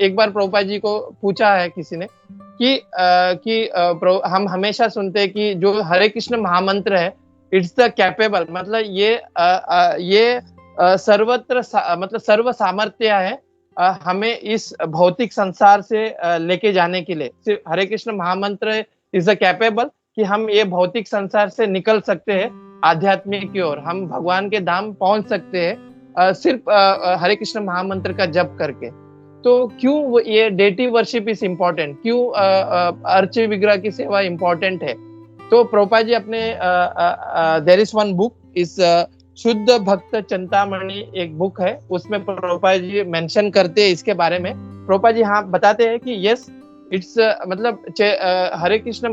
एक बार प्रभुपाद जी को पूछा है किसी ने कि हम हमेशा सुनते हैं कि जो हरे कृष्ण महामंत्र है, इट्स द कैपेबल, मतलब ये सर्वत्र मतलब सर्व सामर्थ्य है हमें इस भौतिक संसार से लेके जाने के लिए। सिर्फ हरे कृष्ण महामंत्र इज द कैपेबल कि हम ये भौतिक संसार से निकल सकते हैं आध्यात्मिक की ओर, हम भगवान के धाम पहुंच सकते हैं सिर्फ हरे कृष्ण महामंत्र का जप करके। तो क्यों ये डेटी वर्शिप इज इम्पोर्टेंट, क्यों अर्च विग्रह की सेवा इम्पोर्टेंट है? तो प्रभुपाद जी अपने देयर इज वन बुक इस शुद्ध भक्त चिंतामणि एक बुक है, उसमें प्रभुपाद जी मेंशन करते हैं इसके बारे में। प्रभुपाद जी हाँ बताते हैं कि यस इट्स मतलब हरे कृष्ण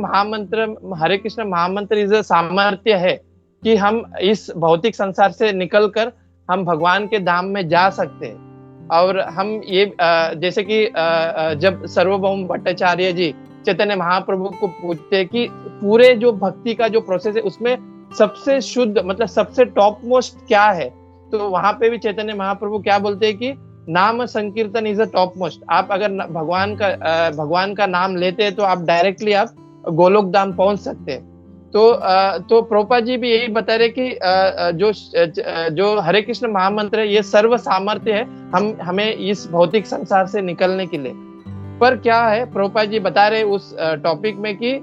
महामंत्र इज सामर्थ्य है कि हम इस भौतिक संसार से निकलकर हम भगवान के धाम में जा सकते हैं। और हम ये जैसे कि जब सर्वभौम भट्टाचार्य जी चैतन्य महाप्रभु को पूछते हैं कि पूरे जो भक्ति का जो प्रोसेस है उसमें सबसे शुद्ध मतलब सबसे टॉप मोस्ट क्या है, तो वहां पे भी चैतन्य महाप्रभु क्या बोलते हैं कि नाम संकीर्तन इज द टॉप मोस्ट। आप अगर भगवान का नाम लेते हैं तो आप डायरेक्टली आप गोलोक धाम पहुंच सकते हैं। तो प्रभुपाद जी भी यही बता रहे कि जो हरे कृष्ण महामंत्र है ये सर्व सामर्थ्य है हमें इस भौतिक संसार से निकलने के लिए। पर क्या है प्रभुपाद जी बता रहे उस टॉपिक में कि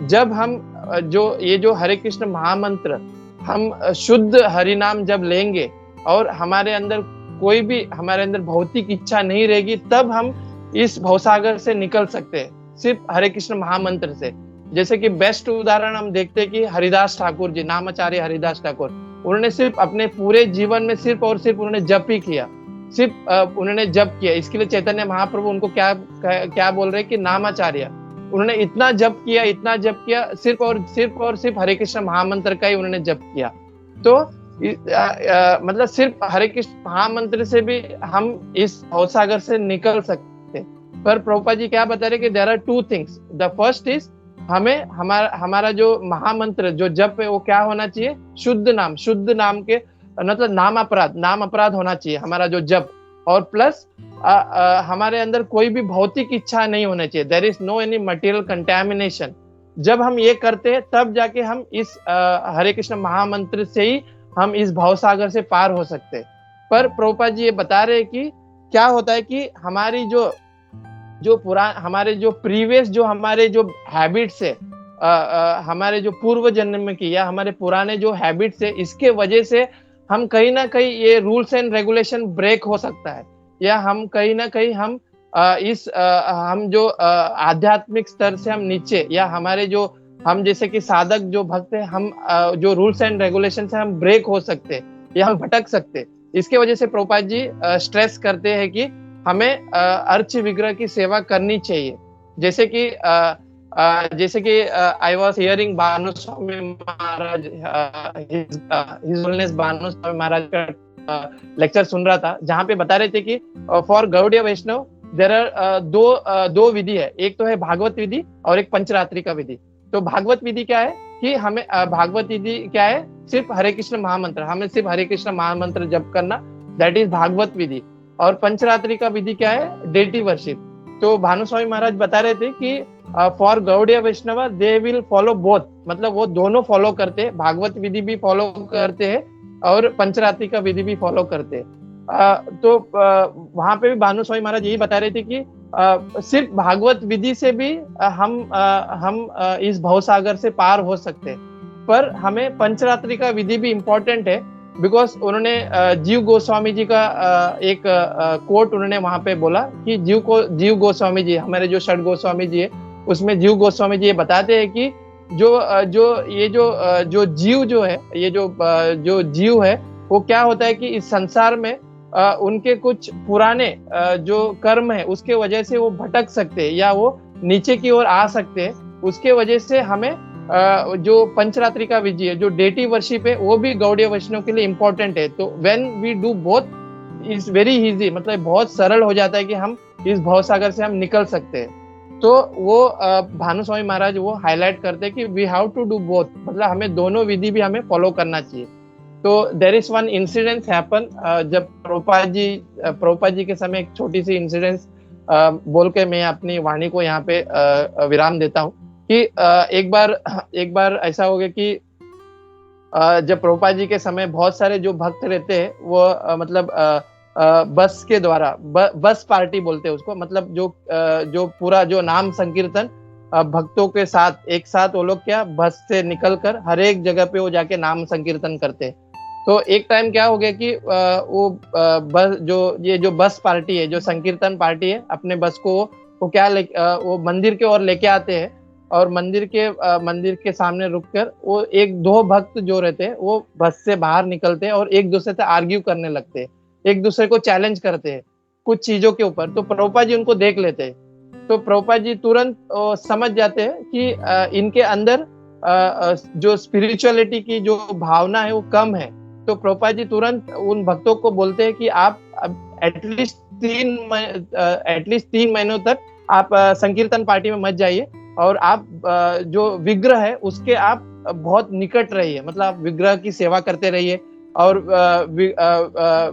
जब हम जो हरे कृष्ण महामंत्र हम शुद्ध हरि नाम जब लेंगे और हमारे अंदर कोई भी हमारे अंदर भौतिक इच्छा नहीं रहेगी, तब हम इस भवसागर से निकल सकते हैं सिर्फ हरे कृष्ण महामंत्र से। जैसे कि बेस्ट उदाहरण हम देखते हैं कि हरिदास ठाकुर जी, नामाचार्य हरिदास ठाकुर, उन्होंने सिर्फ अपने पूरे जीवन में सिर्फ और सिर्फ उन्होंने जप ही किया, सिर्फ उन्होंने जप किया। इसके लिए चैतन्य महाप्रभु उनको क्या बोल रहे कि नामाचार्य। उन्होंने इतना जप किया सिर्फ और सिर्फ हरे कृष्ण महामंत्र का ही उन्होंने जप किया। तो मतलब सिर्फ हरे कृष्ण महामंत्र से भी हम इस भवसागर से निकल सकते। पर प्रभुपाद जी क्या बता रहे कि there are two things. The first is हमें हमारा जो महामंत्र जो जप है वो क्या होना चाहिए, शुद्ध नाम के मतलब नाम अपराध होना चाहिए हमारा जो जप। और प्लस हमारे अंदर कोई भी भौतिक इच्छा नहीं होना चाहिए, there is no any material contamination. जब हम ये करते हैं तब जाके हम इस हरे कृष्ण महामंत्र से ही हम इस भवसागर से पार हो सकते हैं। पर प्रभुपाद जी ये बता रहे कि क्या होता है कि हमारी हमारे जो प्रीवियस जो हमारे जो हैबिट्स है हमारे जो पूर्व जन्म की या हमारे पुराने जो हैबिट्स है, इसके वजह से हम कहीं ना कहीं ये रूल्स एंड रेगुलेशन ब्रेक हो सकता है, या हम कहीं ना कहीं हम हम जो आध्यात्मिक स्तर से हम नीचे, या हमारे जो हम जैसे कि साधक जो भक्त है हम जो रूल्स एंड रेगुलेशन से हम ब्रेक हो सकते हैं या हम भटक सकते हैं। इसके वजह से प्रभुपाद जी स्ट्रेस करते हैं कि हमें अर्च विग्रह की सेवा करनी चाहिए। जैसे कि I was hearing Bhanu Swami Maharaj, his holiness Bhanu Swami Maharaj का लेक्चर सुन रहा था, जहाँ पे बता रहे थे कि for Gaudiya Vaishnava there are दो विधि है, एक तो है भागवत विधि और एक पंचरात्रि का विधि। तो भागवत विधि क्या है कि हमें भागवत विधि क्या है, सिर्फ हरे कृष्ण महामंत्र, हमें सिर्फ हरे कृष्ण महामंत्र जप करना, दैट इज भागवत विधि। और पंचरात्रि का विधि क्या है, डेटी वर्शिप। तो भानु स्वामी महाराज बता रहे थे कि for Gaudiya Vaishnava they will follow both, मतलब वो दोनों फॉलो करते हैं, भागवत विधि भी फॉलो करते हैं और पंचरात्रि का विधि भी फॉलो करते हैं। तो वहां पे भी भानु स्वामी महाराज यही बता रहे थे कि सिर्फ भागवत विधि से भी हम इस भवसागर से पार हो सकते हैं। पर हमें पंचरात्रि का विधि भी इम्पोर्टेंट है, बिकॉज उन्होंने जीव गोस्वामी जी का एक कोट उन्होंने वहां पे बोला कि जीव गोस्वामी जी, हमारे जो षड गोस्वामी जी है उसमें जीव गोस्वामी जी ये बताते हैं कि जो जीव जो है, ये जो जीव है वो क्या होता है कि इस संसार में उनके कुछ पुराने जो कर्म है उसके वजह से वो भटक सकते हैं या वो नीचे की ओर आ सकते हैं। उसके वजह से हमें जो पंचरात्रि का विधि है, जो डेटी वर्शिप है, वो भी गौड़ीय वैष्णव के लिए इम्पोर्टेंट है। तो when we do both is very easy, मतलब बहुत सरल हो जाता है कि हम इस भवसागर से हम निकल सकते हैं। तो वो भानु स्वामी महाराज वो हाईलाइट करते हैं कि we have to do both, मतलब हमें दोनों विधि भी हमें फॉलो करना चाहिए। तो there is one incidence happen, जब प्रभुपाद जी के समय एक छोटी सी इंसिडेंस बोल के मैं अपनी वाणी को यहाँ पे विराम देता हूँ कि एक बार ऐसा हो गया कि जब प्रभुपाद जी के समय बहुत सारे जो भक्त रहते हैं वो बस के द्वारा बस पार्टी बोलते हैं उसको, मतलब जो पूरा जो नाम संकीर्तन भक्तों के साथ एक साथ वो लोग क्या बस से निकल कर हर एक जगह पे वो जाके नाम संकीर्तन करते हैं। तो एक टाइम क्या हो गया कि बस जो बस पार्टी है, जो संकीर्तन पार्टी है, अपने बस को वो मंदिर के ओर लेके आते हैं और मंदिर के सामने रुककर वो एक दो भक्त जो रहते हैं वो बस से बाहर निकलते हैं और एक दूसरे से आर्ग्यू करने लगते हैं, एक दूसरे को चैलेंज करते हैं कुछ चीजों के ऊपर। तो प्रभुपाद जी उनको देख लेते हैं, तो प्रभुपाद जी तुरंत समझ जाते हैं कि इनके अंदर जो स्पिरिचुअलिटी की जो भावना है वो कम है। तो प्रभुपाद जी तुरंत उन भक्तों को बोलते हैं कि आप एटलीस्ट 3 महीनों तक आप संकीर्तन पार्टी में मत जाइए और आप जो विग्रह है उसके आप बहुत निकट रहिए, मतलब आप विग्रह की सेवा करते रहिए और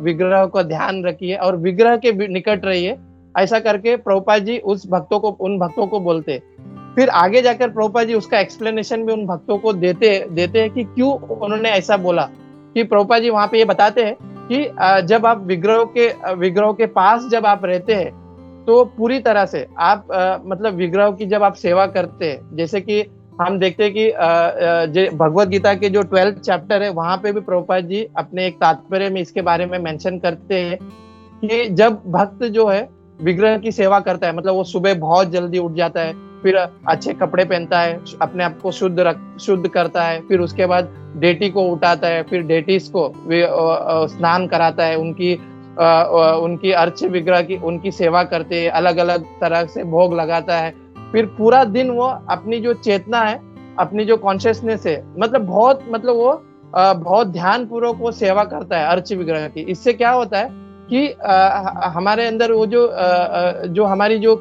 विग्रह को ध्यान रखिए और विग्रह के निकट रहिए। ऐसा करके प्रभुपाद जी उन भक्तों को बोलते। फिर आगे जाकर प्रभुपाद जी उसका एक्सप्लेनेशन भी उन भक्तों को देते हैं कि क्यों उन्होंने ऐसा बोला। कि प्रभुपाद जी वहां पे ये बताते हैं कि जब आप विग्रह के पास जब आप रहते हैं तो पूरी तरह से आप मतलब विग्रह की जब आप सेवा करते हैं, जैसे कि हम देखते हैं कि भगवत गीता के जो 12th चैप्टर है वहां पे भी प्रभुपाद जी अपने एक तात्पर्य में इसके बारे में मेंशन करते हैं कि जब भक्त जो है विग्रह की सेवा करता है, मतलब वो सुबह बहुत जल्दी उठ जाता है, फिर अच्छे कपड़े पहनता है, अपने आप को शुद्ध करता है, फिर उसके बाद डेटी को उठाता है, फिर डेटीज को स्नान कराता है, उनकी अर्च विग्रह की उनकी सेवा करते हैं, अलग अलग तरह से भोग लगाता है। फिर पूरा दिन वो अपनी जो चेतना है, अपनी जो कॉन्शियसनेस है, वो बहुत ध्यान पूर्वक वो सेवा करता है अर्च विग्रह की। इससे क्या होता है कि हमारे अंदर वो जो हमारी जो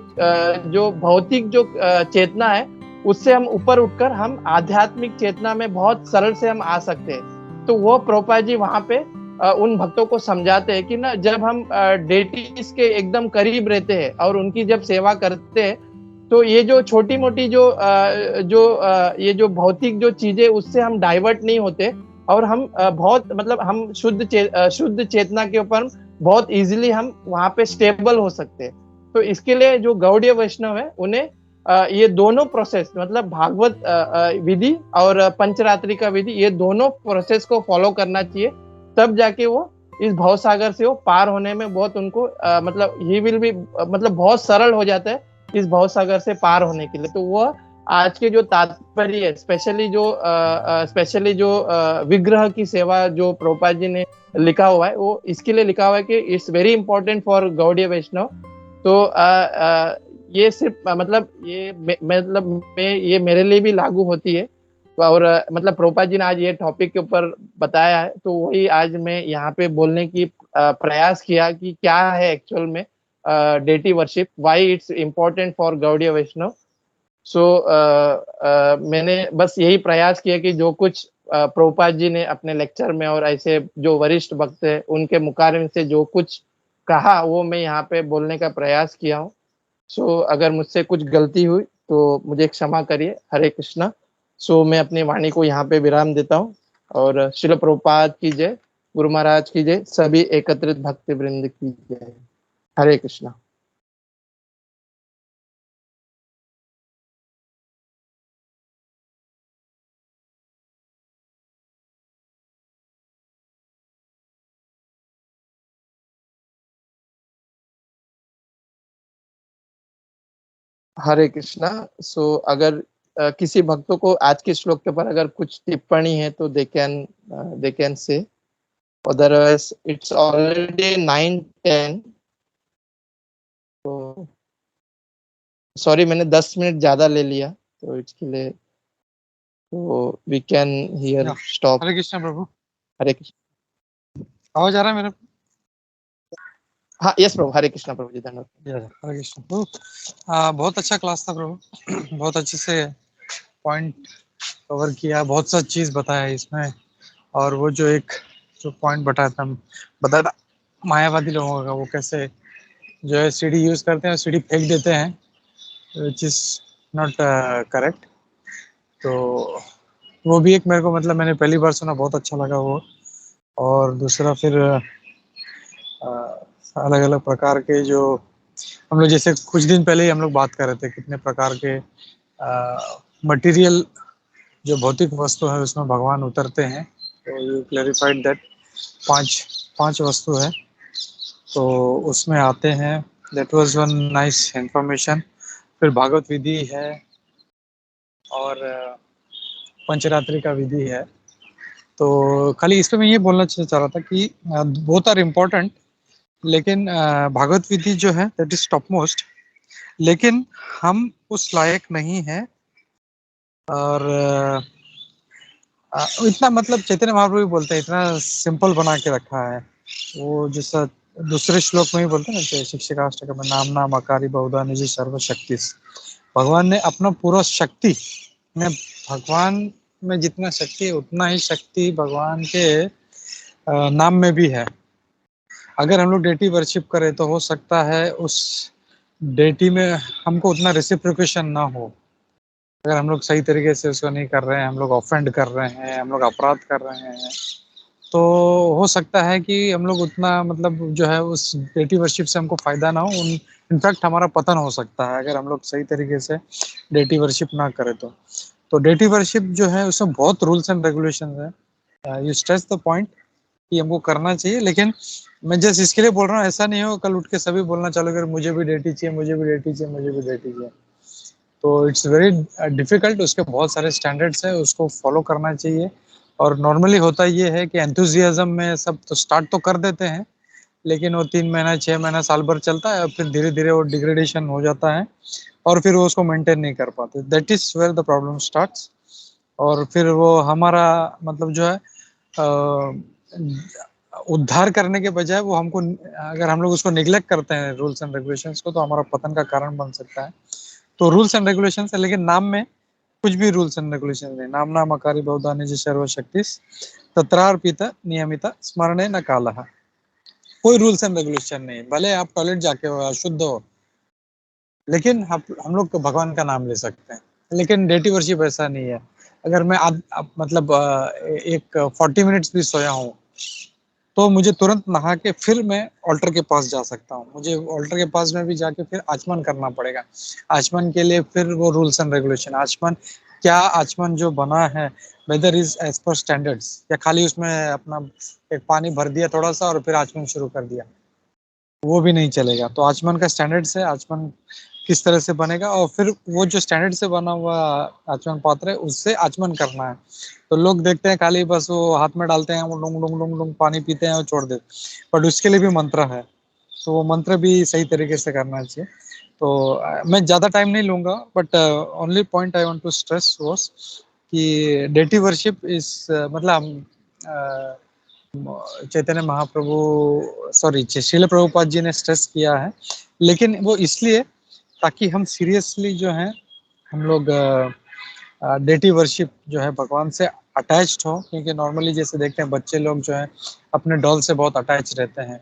भौतिक जो चेतना है उससे हम ऊपर उठकर हम आध्यात्मिक चेतना में बहुत सरल से हम आ सकते हैं। तो वो प्रभुपाद जी वहां पे उन भक्तों को समझाते हैं कि ना जब हम डेटीज के एकदम करीब रहते हैं और उनकी जब सेवा करते हैं तो ये जो छोटी मोटी ये जो भौतिक जो चीजें उससे हम डाइवर्ट नहीं होते और हम हम शुद्ध चेतना के ऊपर बहुत इजीली हम वहां पे स्टेबल हो सकते हैं। तो इसके लिए जो गौड़ीय वैष्णव है उन्हें ये दोनों प्रोसेस, मतलब भागवत विधि और पंचरात्रि का विधि, ये दोनों प्रोसेस को फॉलो करना चाहिए, तब जाके वो इस भवसागर से वो पार होने में बहुत उनको ही विल भी बहुत सरल हो जाता है इस भवसागर से पार होने के लिए। तो वो आज के जो तात्पर्य है, स्पेशली जो विग्रह की सेवा जो प्रभुपाद जी ने लिखा हुआ है, वो इसके लिए लिखा हुआ है कि it's very important for Gaudiya Vaishnava. तो ये सिर्फ ये मेरे लिए भी लागू होती है और प्रभुपाद जी ने आज ये टॉपिक के ऊपर बताया है, तो वही आज मैं यहाँ पे बोलने की प्रयास किया कि क्या है एक्चुअल में deity worship, why it's important for Gaudiya Vaishnava. So मैंने बस यही प्रयास किया कि जो कुछ प्रभुपाद जी ने अपने लेक्चर में और ऐसे जो वरिष्ठ भक्त है उनके मुकाबले से जो कुछ कहा वो मैं यहाँ पे बोलने का प्रयास किया हूँ। सो अगर मुझसे कुछ गलती हुई तो मुझे क्षमा करिए। हरे कृष्णा। सो मैं अपनी वाणी को यहाँ पे विराम देता हूँ और श्रील प्रभुपाद की जय, गुरु महाराज की जय, सभी एकत्रित भक्त वृंद की जय। हरे कृष्णा। हरे कृष्णा। सो अगर किसी भक्तों को आज के श्लोक के ऊपर अगर कुछ टिप्पणी है तो they can say, otherwise it's already 9:10। तो सॉरी मैंने 10 मिनट ज्यादा ले लिया तो इसके लिए तो वी कैन हियर स्टॉप। हरे कृष्णा प्रभु। हरे कृष्ण। आवाज आ रहा है मेरा? हाँ यस प्रभु। हरे कृष्णा प्रभु जी, धन्यवाद। हरे कृष्ण प्रभु। बहुत अच्छा क्लास था प्रभु, बहुत अच्छे से पॉइंट कवर किया, बहुत सा चीज बताया इसमें। और वो जो एक जो पॉइंट बताया था मायावादी लोगों का, वो कैसे जो है सीढ़ी यूज करते हैं, सीढ़ी फेंक देते हैं, विच इज नॉट करेक्ट। तो वो भी एक मेरे को मतलब मैंने पहली बार सुना, बहुत अच्छा लगा वो। और दूसरा फिर अलग अलग प्रकार के जो हम लोग, जैसे कुछ दिन पहले ही हम लोग बात कर रहे थे कितने प्रकार के मटेरियल जो भौतिक वस्तु है उसमें भगवान उतरते हैं। तो यू क्लैरिफाइड दैट पांच पांच वस्तु है तो उसमें आते हैं। That was one nice information. फिर भागवत विधि है और पंचरात्रि का विधि है। तो खाली इस पे मैं ये बोलना चाह रहा था कि बोथ आर इम्पोर्टेंट, लेकिन भागवत विधि जो है दैट इज टॉप मोस्ट, लेकिन हम उस लायक नहीं है। और इतना मतलब चैतन्य महाप्रभु भी बोलते हैं, इतना सिंपल बना के रखा है। वो जैसा दूसरे श्लोक में ही बोलते हैं ना, शिक्षिकाष्टक में, नाम नाम अकारी बहुधा निजी सर्वशक्ति। भगवान ने अपना पूरा शक्ति में, भगवान में जितना शक्ति है उतना ही शक्ति भगवान के नाम में भी है। अगर हम लोग डेटी वर्शिप करें तो हो सकता है उस डेटी में हमको उतना रेसिप्रोकेशन ना हो। अगर हम लोग सही तरीके से उसको नहीं कर रहे हैं, हम लोग ऑफेंड कर रहे हैं, हम लोग अपराध कर रहे हैं, तो हो सकता है कि हम लोग उतना मतलब जो है उस डेटी वर्शिप से हमको फायदा ना हो। इनफैक्ट हमारा पतन हो सकता है अगर हम लोग सही तरीके से डेटी वर्शिप ना करें तो डेटी वर्शिप जो है उसमें बहुत रूल्स एंड रेगुलेशन है। यू स्ट्रेस द पॉइंट कि हमको करना चाहिए, लेकिन मैं जस्ट इसके लिए बोल रहा हूँ ऐसा नहीं हो कल उठ के सभी बोलना चालू कर मुझे भी डेटी चाहिए, मुझे भी डेटी चाहिए, मुझे भी डेटी चाहिए। तो इट्स वेरी डिफिकल्ट। उसके बहुत सारे स्टैंडर्ड्स है, उसको फॉलो करना चाहिए। और नॉर्मली होता ये है कि एंथुजियाज्म में सब तो स्टार्ट तो कर देते हैं, लेकिन वो 3 महीना 6 महीना साल भर चलता है और फिर धीरे धीरे वो डिग्रेडेशन हो जाता है और फिर वो उसको मेंटेन नहीं कर पाते। That is where the problem starts. और फिर वो हमारा मतलब जो है उद्धार करने के बजाय वो हमको, अगर हम लोग उसको निग्लेक्ट करते हैं रूल्स एंड रेगुलेशंस को, तो हमारा पतन का कारण बन सकता है। तो रूल्स एंड रेगुलेशंस है, लेकिन नाम में कुछ भी रूल्स एंड रेगुलेशन नहीं। नाम नाम अकारी बहुधा निज सर्वशक्ति तत्रार्पित नियमित स्मरणे न कालः। कोई रूल्स एंड रेगुलेशन नहीं। भले आप टॉयलेट जाके हो, अशुद्ध हो, लेकिन हम लोग तो भगवान का नाम ले सकते हैं। लेकिन डेटी वर्शिप ऐसा नहीं है। अगर मैं मतलब एक 40 मिनट्स भी सोया हूँ तो मुझे तुरंत नहा के फिर मैं ऑल्टर के पास जा सकता हूँ। मुझे ऑल्टर के पास में भी जाके फिर आचमन करना पड़ेगा। आचमन के लिए फिर वो रूल्स एंड रेगुलेशन, आचमन क्या, आचमन जो बना है whether is as per standards, या खाली उसमें अपना एक पानी भर दिया थोड़ा सा और फिर आचमन शुरू कर दिया, वो भी नहीं चलेगा। तो आचमन का स्टैंडर्ड से आचमन किस तरह से बनेगा, और फिर वो जो स्टैंडर्ड से बना हुआ आचमन पात्र है उससे आचमन करना है। तो लोग देखते हैं खाली बस वो हाथ में डालते हैं, वो लुंग लुंग लुंग लुंग पानी पीते हैं और छोड़ देते, बट उसके लिए भी मंत्र है। तो वो मंत्र भी सही तरीके से करना चाहिए। तो मैं ज़्यादा टाइम नहीं लूँगा, but only point I want to stress was कि डेटी वर्शिप इज मतलब चैतन्य महाप्रभु, सॉरी श्रील प्रभुपाद जी ने स्ट्रेस किया है, लेकिन वो इसलिए ताकि हम सीरियसली जो है हम लोग डेटी वर्शिप जो है भगवान से अटैच्ड हो। क्योंकि नॉर्मली जैसे देखते हैं बच्चे लोग जो है अपने डॉल से बहुत अटैच रहते हैं,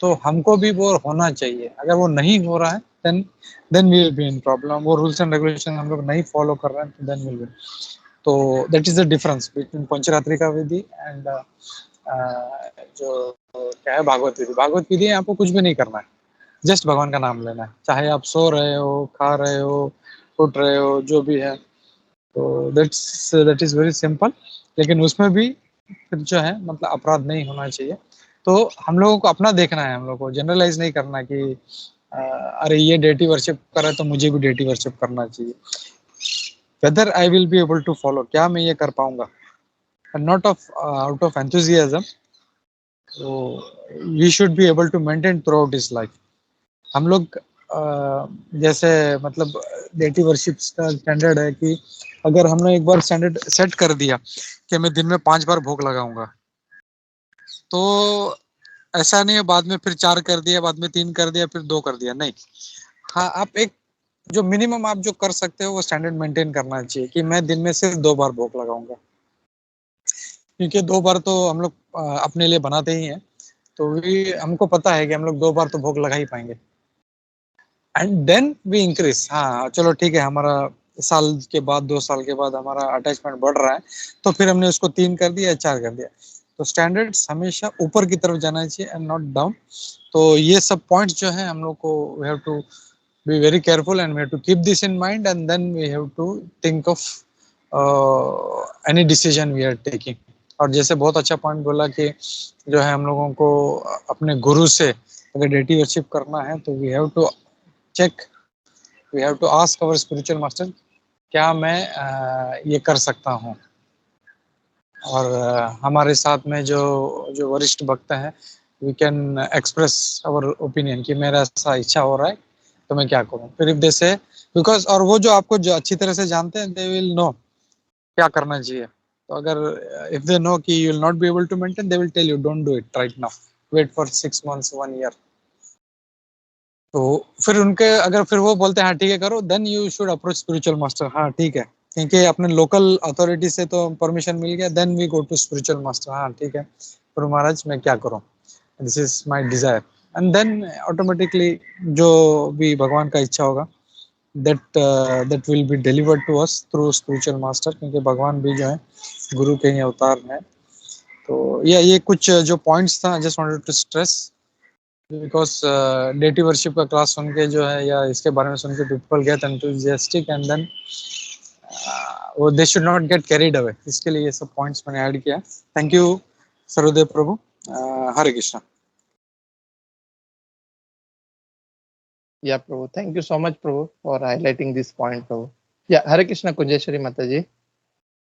तो हमको भी वो होना चाहिए। अगर वो नहीं हो रहा है then we will be in problem. वो रूल्स एंड रेगुलेशन हम लोग नहीं फॉलो कर रहे हैं तो देन विल बी। तो that is the difference between Pancharatri का विधि एंड जो क्या है भागवत विधि। भागवत विधि आपको कुछ भी नहीं करना है, जस्ट भगवान का नाम लेना है, चाहे आप सो रहे हो, खा रहे हो, उठ रहे हो, जो भी है। तो दैट इज वेरी सिंपल। लेकिन उसमें भी फिर जो है मतलब अपराध नहीं होना चाहिए। तो हम लोगों को अपना देखना है, हम लोग को जनरलाइज नहीं करना कि अरे ये डेटी वर्शिप कर रहा है तो मुझे भी डेटी वर्शिप करना चाहिए। Whether I will be able to follow, क्या मैं ये कर पाऊंगा, not of out of enthusiasm. तो we should be able to maintain throughout his life. हम लोग जैसे मतलब डेटी वर्शिप का स्टैंडर्ड है कि अगर हमने एक बार स्टैंडर्ड सेट कर दिया कि मैं दिन में 5 बार भोग लगाऊंगा, तो ऐसा नहीं है बाद में फिर 4 कर दिया, बाद में 3 कर दिया, फिर 2 कर दिया, नहीं। हाँ, आप एक जो मिनिमम आप जो कर सकते हो वो स्टैंडर्ड मेंटेन करना चाहिए कि मैं दिन में सिर्फ 2 बार भोग लगाऊंगा। क्योंकि 2 बार तो हम लोग अपने लिए बनाते ही हैं, तो भी हमको पता है कि हम लोग 2 बार तो भोग लगा ही पाएंगे। And then we increase. हाँ चलो ठीक है, हमारा साल के बाद 2 साल के बाद हमारा अटैचमेंट बढ़ रहा है, तो फिर हमने उसको 3 कर दिया, 4 कर दिया। तो स्टैंडर्ड्स हमेशा ऊपर की तरफ जाना चाहिए एंड नॉट डाउन। तो ये सब पॉइंट्स जो है हम लोग को we have to be very careful and we have to keep this in mind and then we have to think of any decision we are taking. और जैसे बहुत अच्छा पॉइंट बोला कि जो है हम लोगों को अपने गुरु से अगर डेटी वर्शिप करना है तो we have to check, we have to ask our spiritual master, क्या मैं ये कर सकता हूँ। और हमारे साथ में जो जो वरिष्ठ भक्त हैं, we can express our opinion कि मेरा ऐसा इच्छा हो रहा है तो मैं क्या करूँ। फिर इफ दे से, बिकॉज और वो जो आपको जो अच्छी तरह से जानते हैं, दे विल नो क्या करना चाहिए। तो अगर इफ दे नो कि you will not be able to maintain, they will tell you don't do it right now, wait for 6 months 1 year। तो फिर उनके अगर फिर वो बोलते हैं हाँ ठीक है करो, then you should approach spiritual master. हाँ ठीक है, क्योंकि अपने लोकल अथॉरिटी से तो परमिशन मिल गया, then we go to spiritual master. हाँ ठीक है गुरु महाराज मैं क्या करूँ, this is my desire. And then automatically जो भी भगवान का इच्छा होगा, that will be delivered to us through spiritual master, क्योंकि भगवान भी जो है गुरु के ही अवतार हैं। तो ये कुछ जो पॉइंट्स था, just wanted to stress, because deity worship का क्लास सुन के जो है या इसके बारे में सुन के people get enthusiastic and then वो they should not get carried away. इसके लिए ये सब पॉइंट्स मैंने ऐड किया। Thank you Sarvadev Prabhu. Hare Krishna. Yeah, Prabhu. Thank you so much, Prabhu, for highlighting this point, Prabhu. Yeah, Hare Krishna, Kunjeshwari Mataji.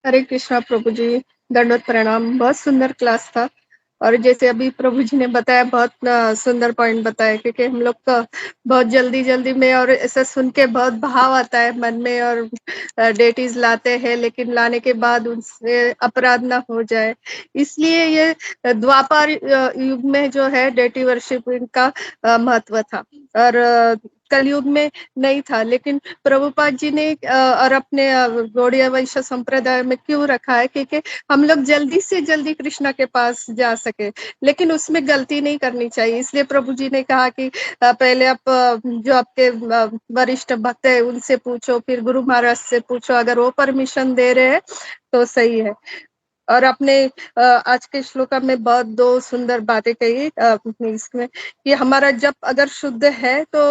हरे कृष्णा प्रभु जी, दंडवत प्रणाम। बहुत सुंदर क्लास था, और जैसे अभी प्रभु जी ने बताया, बहुत सुंदर पॉइंट बताया, क्योंकि हम लोग का बहुत जल्दी जल्दी में और ऐसा सुन के बहुत भाव आता है मन में, और डेटीज लाते हैं, लेकिन लाने के बाद उनसे अपराध ना हो जाए, इसलिए ये द्वापर युग में जो है डेटी वर्शिप इनका महत्व था, और कलयुग में नहीं था। लेकिन प्रभुपाद जी ने और अपने गौड़ीय वैश्य संप्रदाय में क्यों रखा है, क्योंकि हम लोग जल्दी से जल्दी कृष्णा के पास जा सके, लेकिन उसमें गलती नहीं करनी चाहिए। इसलिए प्रभु जी ने कहा कि पहले आप जो आपके वरिष्ठ भक्त है उनसे पूछो, फिर गुरु महाराज से पूछो, अगर वो परमिशन दे रहे हैं तो सही है। और अपने आज के श्लोका में बहुत 2 सुंदर बातें कही इसमें, कि हमारा जप अगर शुद्ध है तो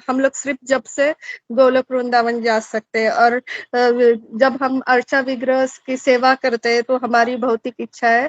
हम लोग सिर्फ जप से गोलोक वृंदावन जा सकते हैं, और जब हम अर्चा विग्रह की सेवा करते हैं तो हमारी भौतिक इच्छाएं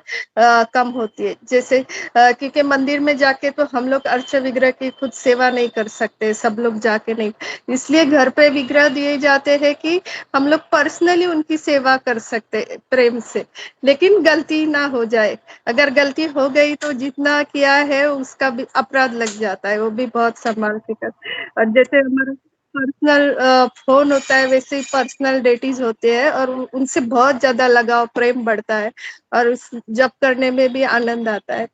कम होती है। जैसे क्योंकि मंदिर में जाके तो हम लोग अर्चा विग्रह की खुद सेवा नहीं कर सकते, सब लोग जाके नहीं, इसलिए घर पे विग्रह दिए जाते हैं कि हम लोग पर्सनली उनकी सेवा कर सकते प्रेम से, लेकिन गलती ना हो जाए। अगर गलती हो गई तो जितना किया है उसका भी अपराध लग जाता है, वो भी बहुत संभाल के कर। और जैसे हमारा पर्सनल फोन होता है, वैसे ही पर्सनल डेटीज होते हैं, और उनसे बहुत ज्यादा लगाव प्रेम बढ़ता है, और उस जब करने में भी आनंद आता है,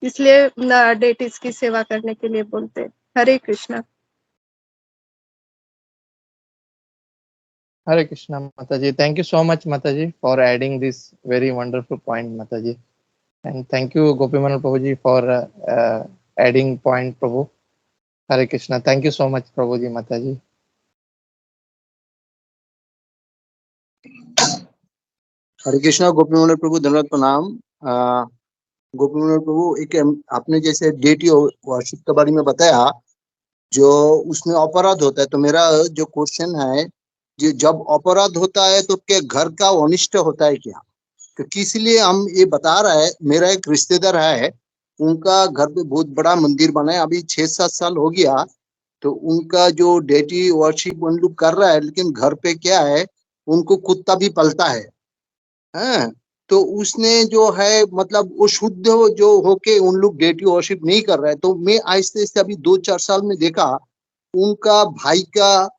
इसलिए डेटीज की सेवा करने के लिए बोलते हैं। हरे Krishna. Hare Krishna, Mataji. Thank you so much, Mataji, for adding this very wonderful point, Mataji. And thank you, Gopimanal Prabhuji, for adding point, Prabhu. Hare Krishna. Thank you so much, Prabhuji, Mataji. हरे कृष्णा। गोपीमंडल प्रभु धन्यवाद प्रणाम। गोपीमंडल प्रभु, एक आपने जैसे deity worship के बारे में बताया, जो उसमें अपराध होता है, तो मेरा जो क्वेश्चन है, जो जब अपराध होता है तो क्या घर का अनिष्ट होता है क्या? क्योंकि इसलिए हम ये बता रहा है, मेरा एक रिश्तेदार है, उनका घर पे बहुत बड़ा मंदिर बना है, अभी 6-7 साल हो गया, तो उनका जो डेटी वर्शिप उन लोग कर रहा है, लेकिन घर पे क्या है, उनको कुत्ता भी पलता है। तो उसने जो है मतलब वो शुद्ध जो होके उन लोग डेटी वर्शिप नहीं कर रहे हैं। तो मैं आहिस्ते आहिस्ते अभी 2-4 साल में देखा, उनका भाई का,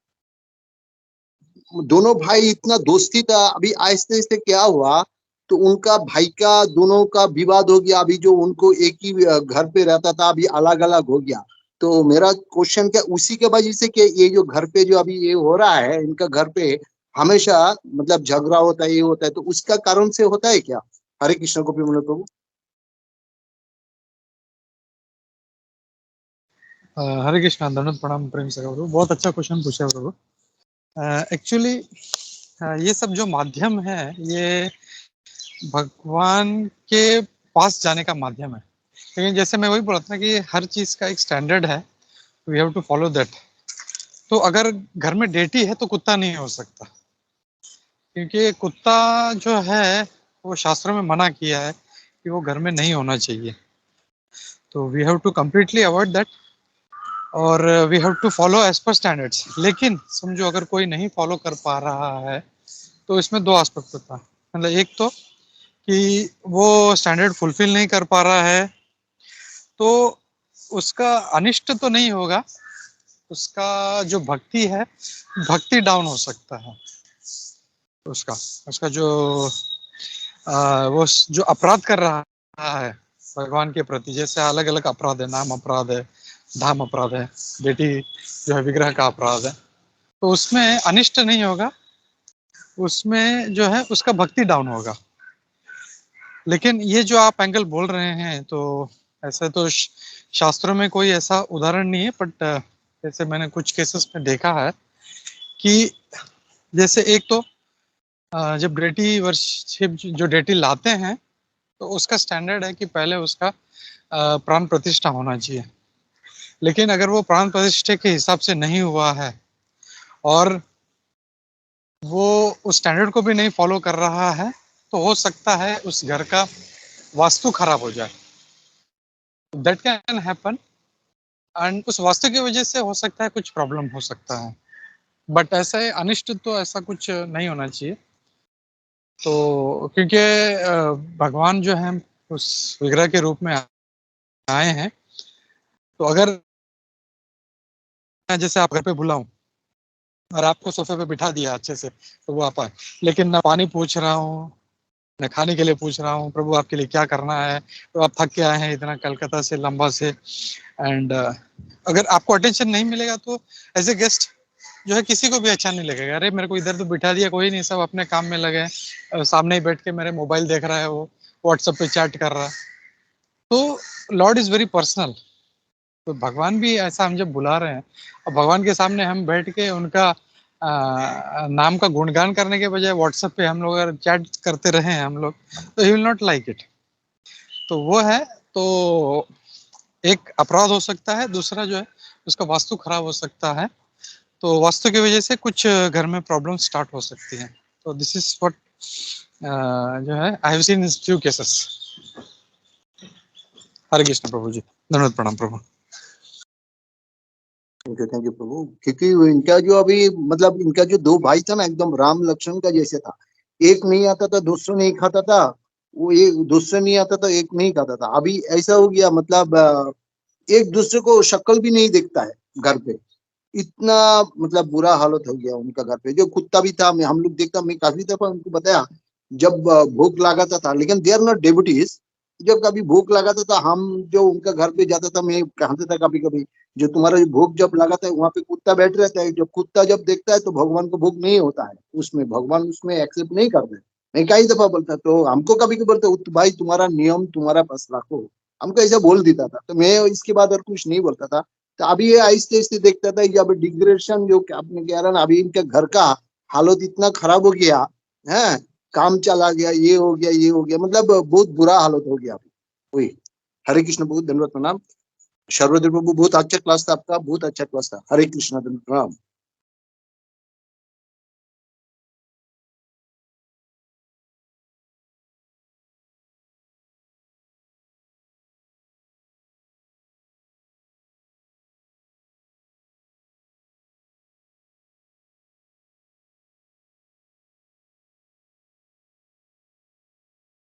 दोनों भाई इतना दोस्ती था, अभी आहिस्ते आहिस्ते क्या हुआ, तो उनका भाई का दोनों का विवाद हो गया। अभी जो उनको एक ही घर पे रहता था, अभी अलग अलग हो गया। तो मेरा क्वेश्चन क्या उसी के वजह से कि ये जो घर पे जो अभी ये हो रहा है, इनका घर पे हमेशा मतलब झगड़ा होता है, ये होता है, तो उसका कारण से होता है क्या? हरे कृष्ण गोपी मनोहर प्रभु। हरे कृष्णा, दंडवत प्रणाम प्रेम से प्रभु। बहुत अच्छा क्वेश्चन पूछा प्रभु। एक्चुअली ये सब जो माध्यम है ये भगवान के पास जाने का माध्यम है। लेकिन जैसे मैं वही बोला था कि हर चीज का एक स्टैंडर्ड है, we have to follow that. तो अगर घर में डेटी है तो कुत्ता नहीं हो सकता, क्योंकि कुत्ता जो है वो शास्त्रों में मना किया है कि वो घर में नहीं होना चाहिए। तो we have to completely avoid that और we have to follow as per standards. लेकिन समझो अगर कोई नहीं फॉलो कर पा रहा है तो इसमें दो एस्पेक्ट होता है। मतलब एक तो कि वो स्टैंडर्ड फुलफिल नहीं कर पा रहा है तो उसका अनिष्ट तो नहीं होगा, उसका जो भक्ति है, भक्ति डाउन हो सकता है। उसका उसका जो वो जो अपराध कर रहा है भगवान के प्रति, जैसे अलग अलग अपराध है, नाम अपराध है, धाम अपराध है, बेटी जो है विग्रह का अपराध है, तो उसमें अनिष्ट नहीं होगा, उसमें जो है उसका भक्ति डाउन होगा। लेकिन ये जो आप एंगल बोल रहे हैं तो ऐसा तो शास्त्रों में कोई ऐसा उदाहरण नहीं है, बट जैसे मैंने कुछ केसेस में देखा है कि जैसे एक तो जब डेटी वर्शिप जो डेटी लाते हैं तो उसका स्टैंडर्ड है कि पहले उसका प्राण प्रतिष्ठा होना चाहिए। लेकिन अगर वो प्राण प्रतिष्ठा के हिसाब से नहीं हुआ है और वो उस स्टैंडर्ड को भी नहीं फॉलो कर रहा है तो हो सकता है उस घर का वास्तु खराब हो जाए। दैट कैन हैपन, एंड उस वास्तु की वजह से हो सकता है कुछ प्रॉब्लम हो सकता है, बट ऐसे अनिष्ट तो ऐसा कुछ नहीं होना चाहिए। तो क्योंकि भगवान जो है उस विग्रह के रूप में आए हैं, तो अगर जैसे आप घर पे बुलाऊं और आपको सोफे पे बिठा दिया अच्छे से तो वो आप आए, लेकिन ना पानी पूछ रहा हूँ न खाने के लिए पूछ रहा हूँ, प्रभु आपके लिए क्या करना है, तो आप थक के आए हैं इतना कलकत्ता से लंबा से, एंड अगर आपको अटेंशन नहीं मिलेगा तो एज ए गेस्ट जो है किसी को भी अच्छा नहीं लगेगा। अरे मेरे को इधर तो बिठा दिया, कोई नहीं, सब अपने काम में लगे हैं, सामने ही बैठ के मेरे मोबाइल देख रहा है, वो व्हाट्सएप पे चैट कर रहा है। तो लॉर्ड इज वेरी पर्सनल। तो भगवान भी ऐसा हम जब बुला रहे हैं और भगवान के सामने हम बैठ के उनका नाम का गुणगान करने के बजाय व्हाट्सएप पे हम लोग अगर चैट करते रहे हम लोग, तो he will not like it. तो वो है, तो एक अपराध हो सकता है, दूसरा जो है उसका वास्तु खराब हो सकता है, तो वास्तु की वजह से कुछ घर में प्रॉब्लम स्टार्ट हो सकती है। तो दिस इज व्हाट जो है I have seen in few cases. Hare Krishna Prabhu ji, धन्यवाद प्रणाम प्रभु। थैंक यू प्रभु। क्योंकि इनका जो अभी मतलब इनका जो दो भाई था ना, एकदम राम लक्ष्मण का जैसे था, एक नहीं आता था दूसरा नहीं खाता था, वो एक दूसरा नहीं आता था एक नहीं खाता था। अभी ऐसा हो गया, मतलब एक दूसरे को शक्ल भी नहीं देखता है घर पे, इतना मतलब बुरा हालत हो गया उनका घर पे। जो कुत्ता भी था, हम लोग देखता, मैं काफी दफा उनको बताया, जब भूख लगाता था, लेकिन दे आर नॉट डेबुटीज, जब कभी भूख लगाता था हम जो उनका घर पे जाता था, मैं कहता था कभी कभी, जो तुम्हारा भूख जब लगाता है वहां पे कुत्ता बैठ रहता है, जब कुत्ता जब देखता है तो भगवान को भूख नहीं होता है, उसमें भगवान उसमें एक्सेप्ट नहीं करते। मैं कई दफा बोलता, तो हमको कभी कभी बोलते भाई तुम्हारा नियम तुम्हारा पास रखो, हमको ऐसा बोल देता था, तो मैं इसके बाद और कुछ नहीं बोलता था। तो अभी ये आहिस्ते आहिस्ते देखता था, जब डिग्रेडेशन जो आपने कह रहा ना, अभी इनके घर का हालत इतना खराब हो गया है, काम चला गया, ये हो गया ये हो गया, मतलब बहुत बुरा हालत हो गया अभी। वही हरे कृष्ण, बहुत धन्यवाद प्रणाम। सर्वदेव प्रभु, बहुत अच्छा क्लास था आपका, बहुत अच्छा क्लास था। हरे कृष्ण, धन्यवाद प्रणाम।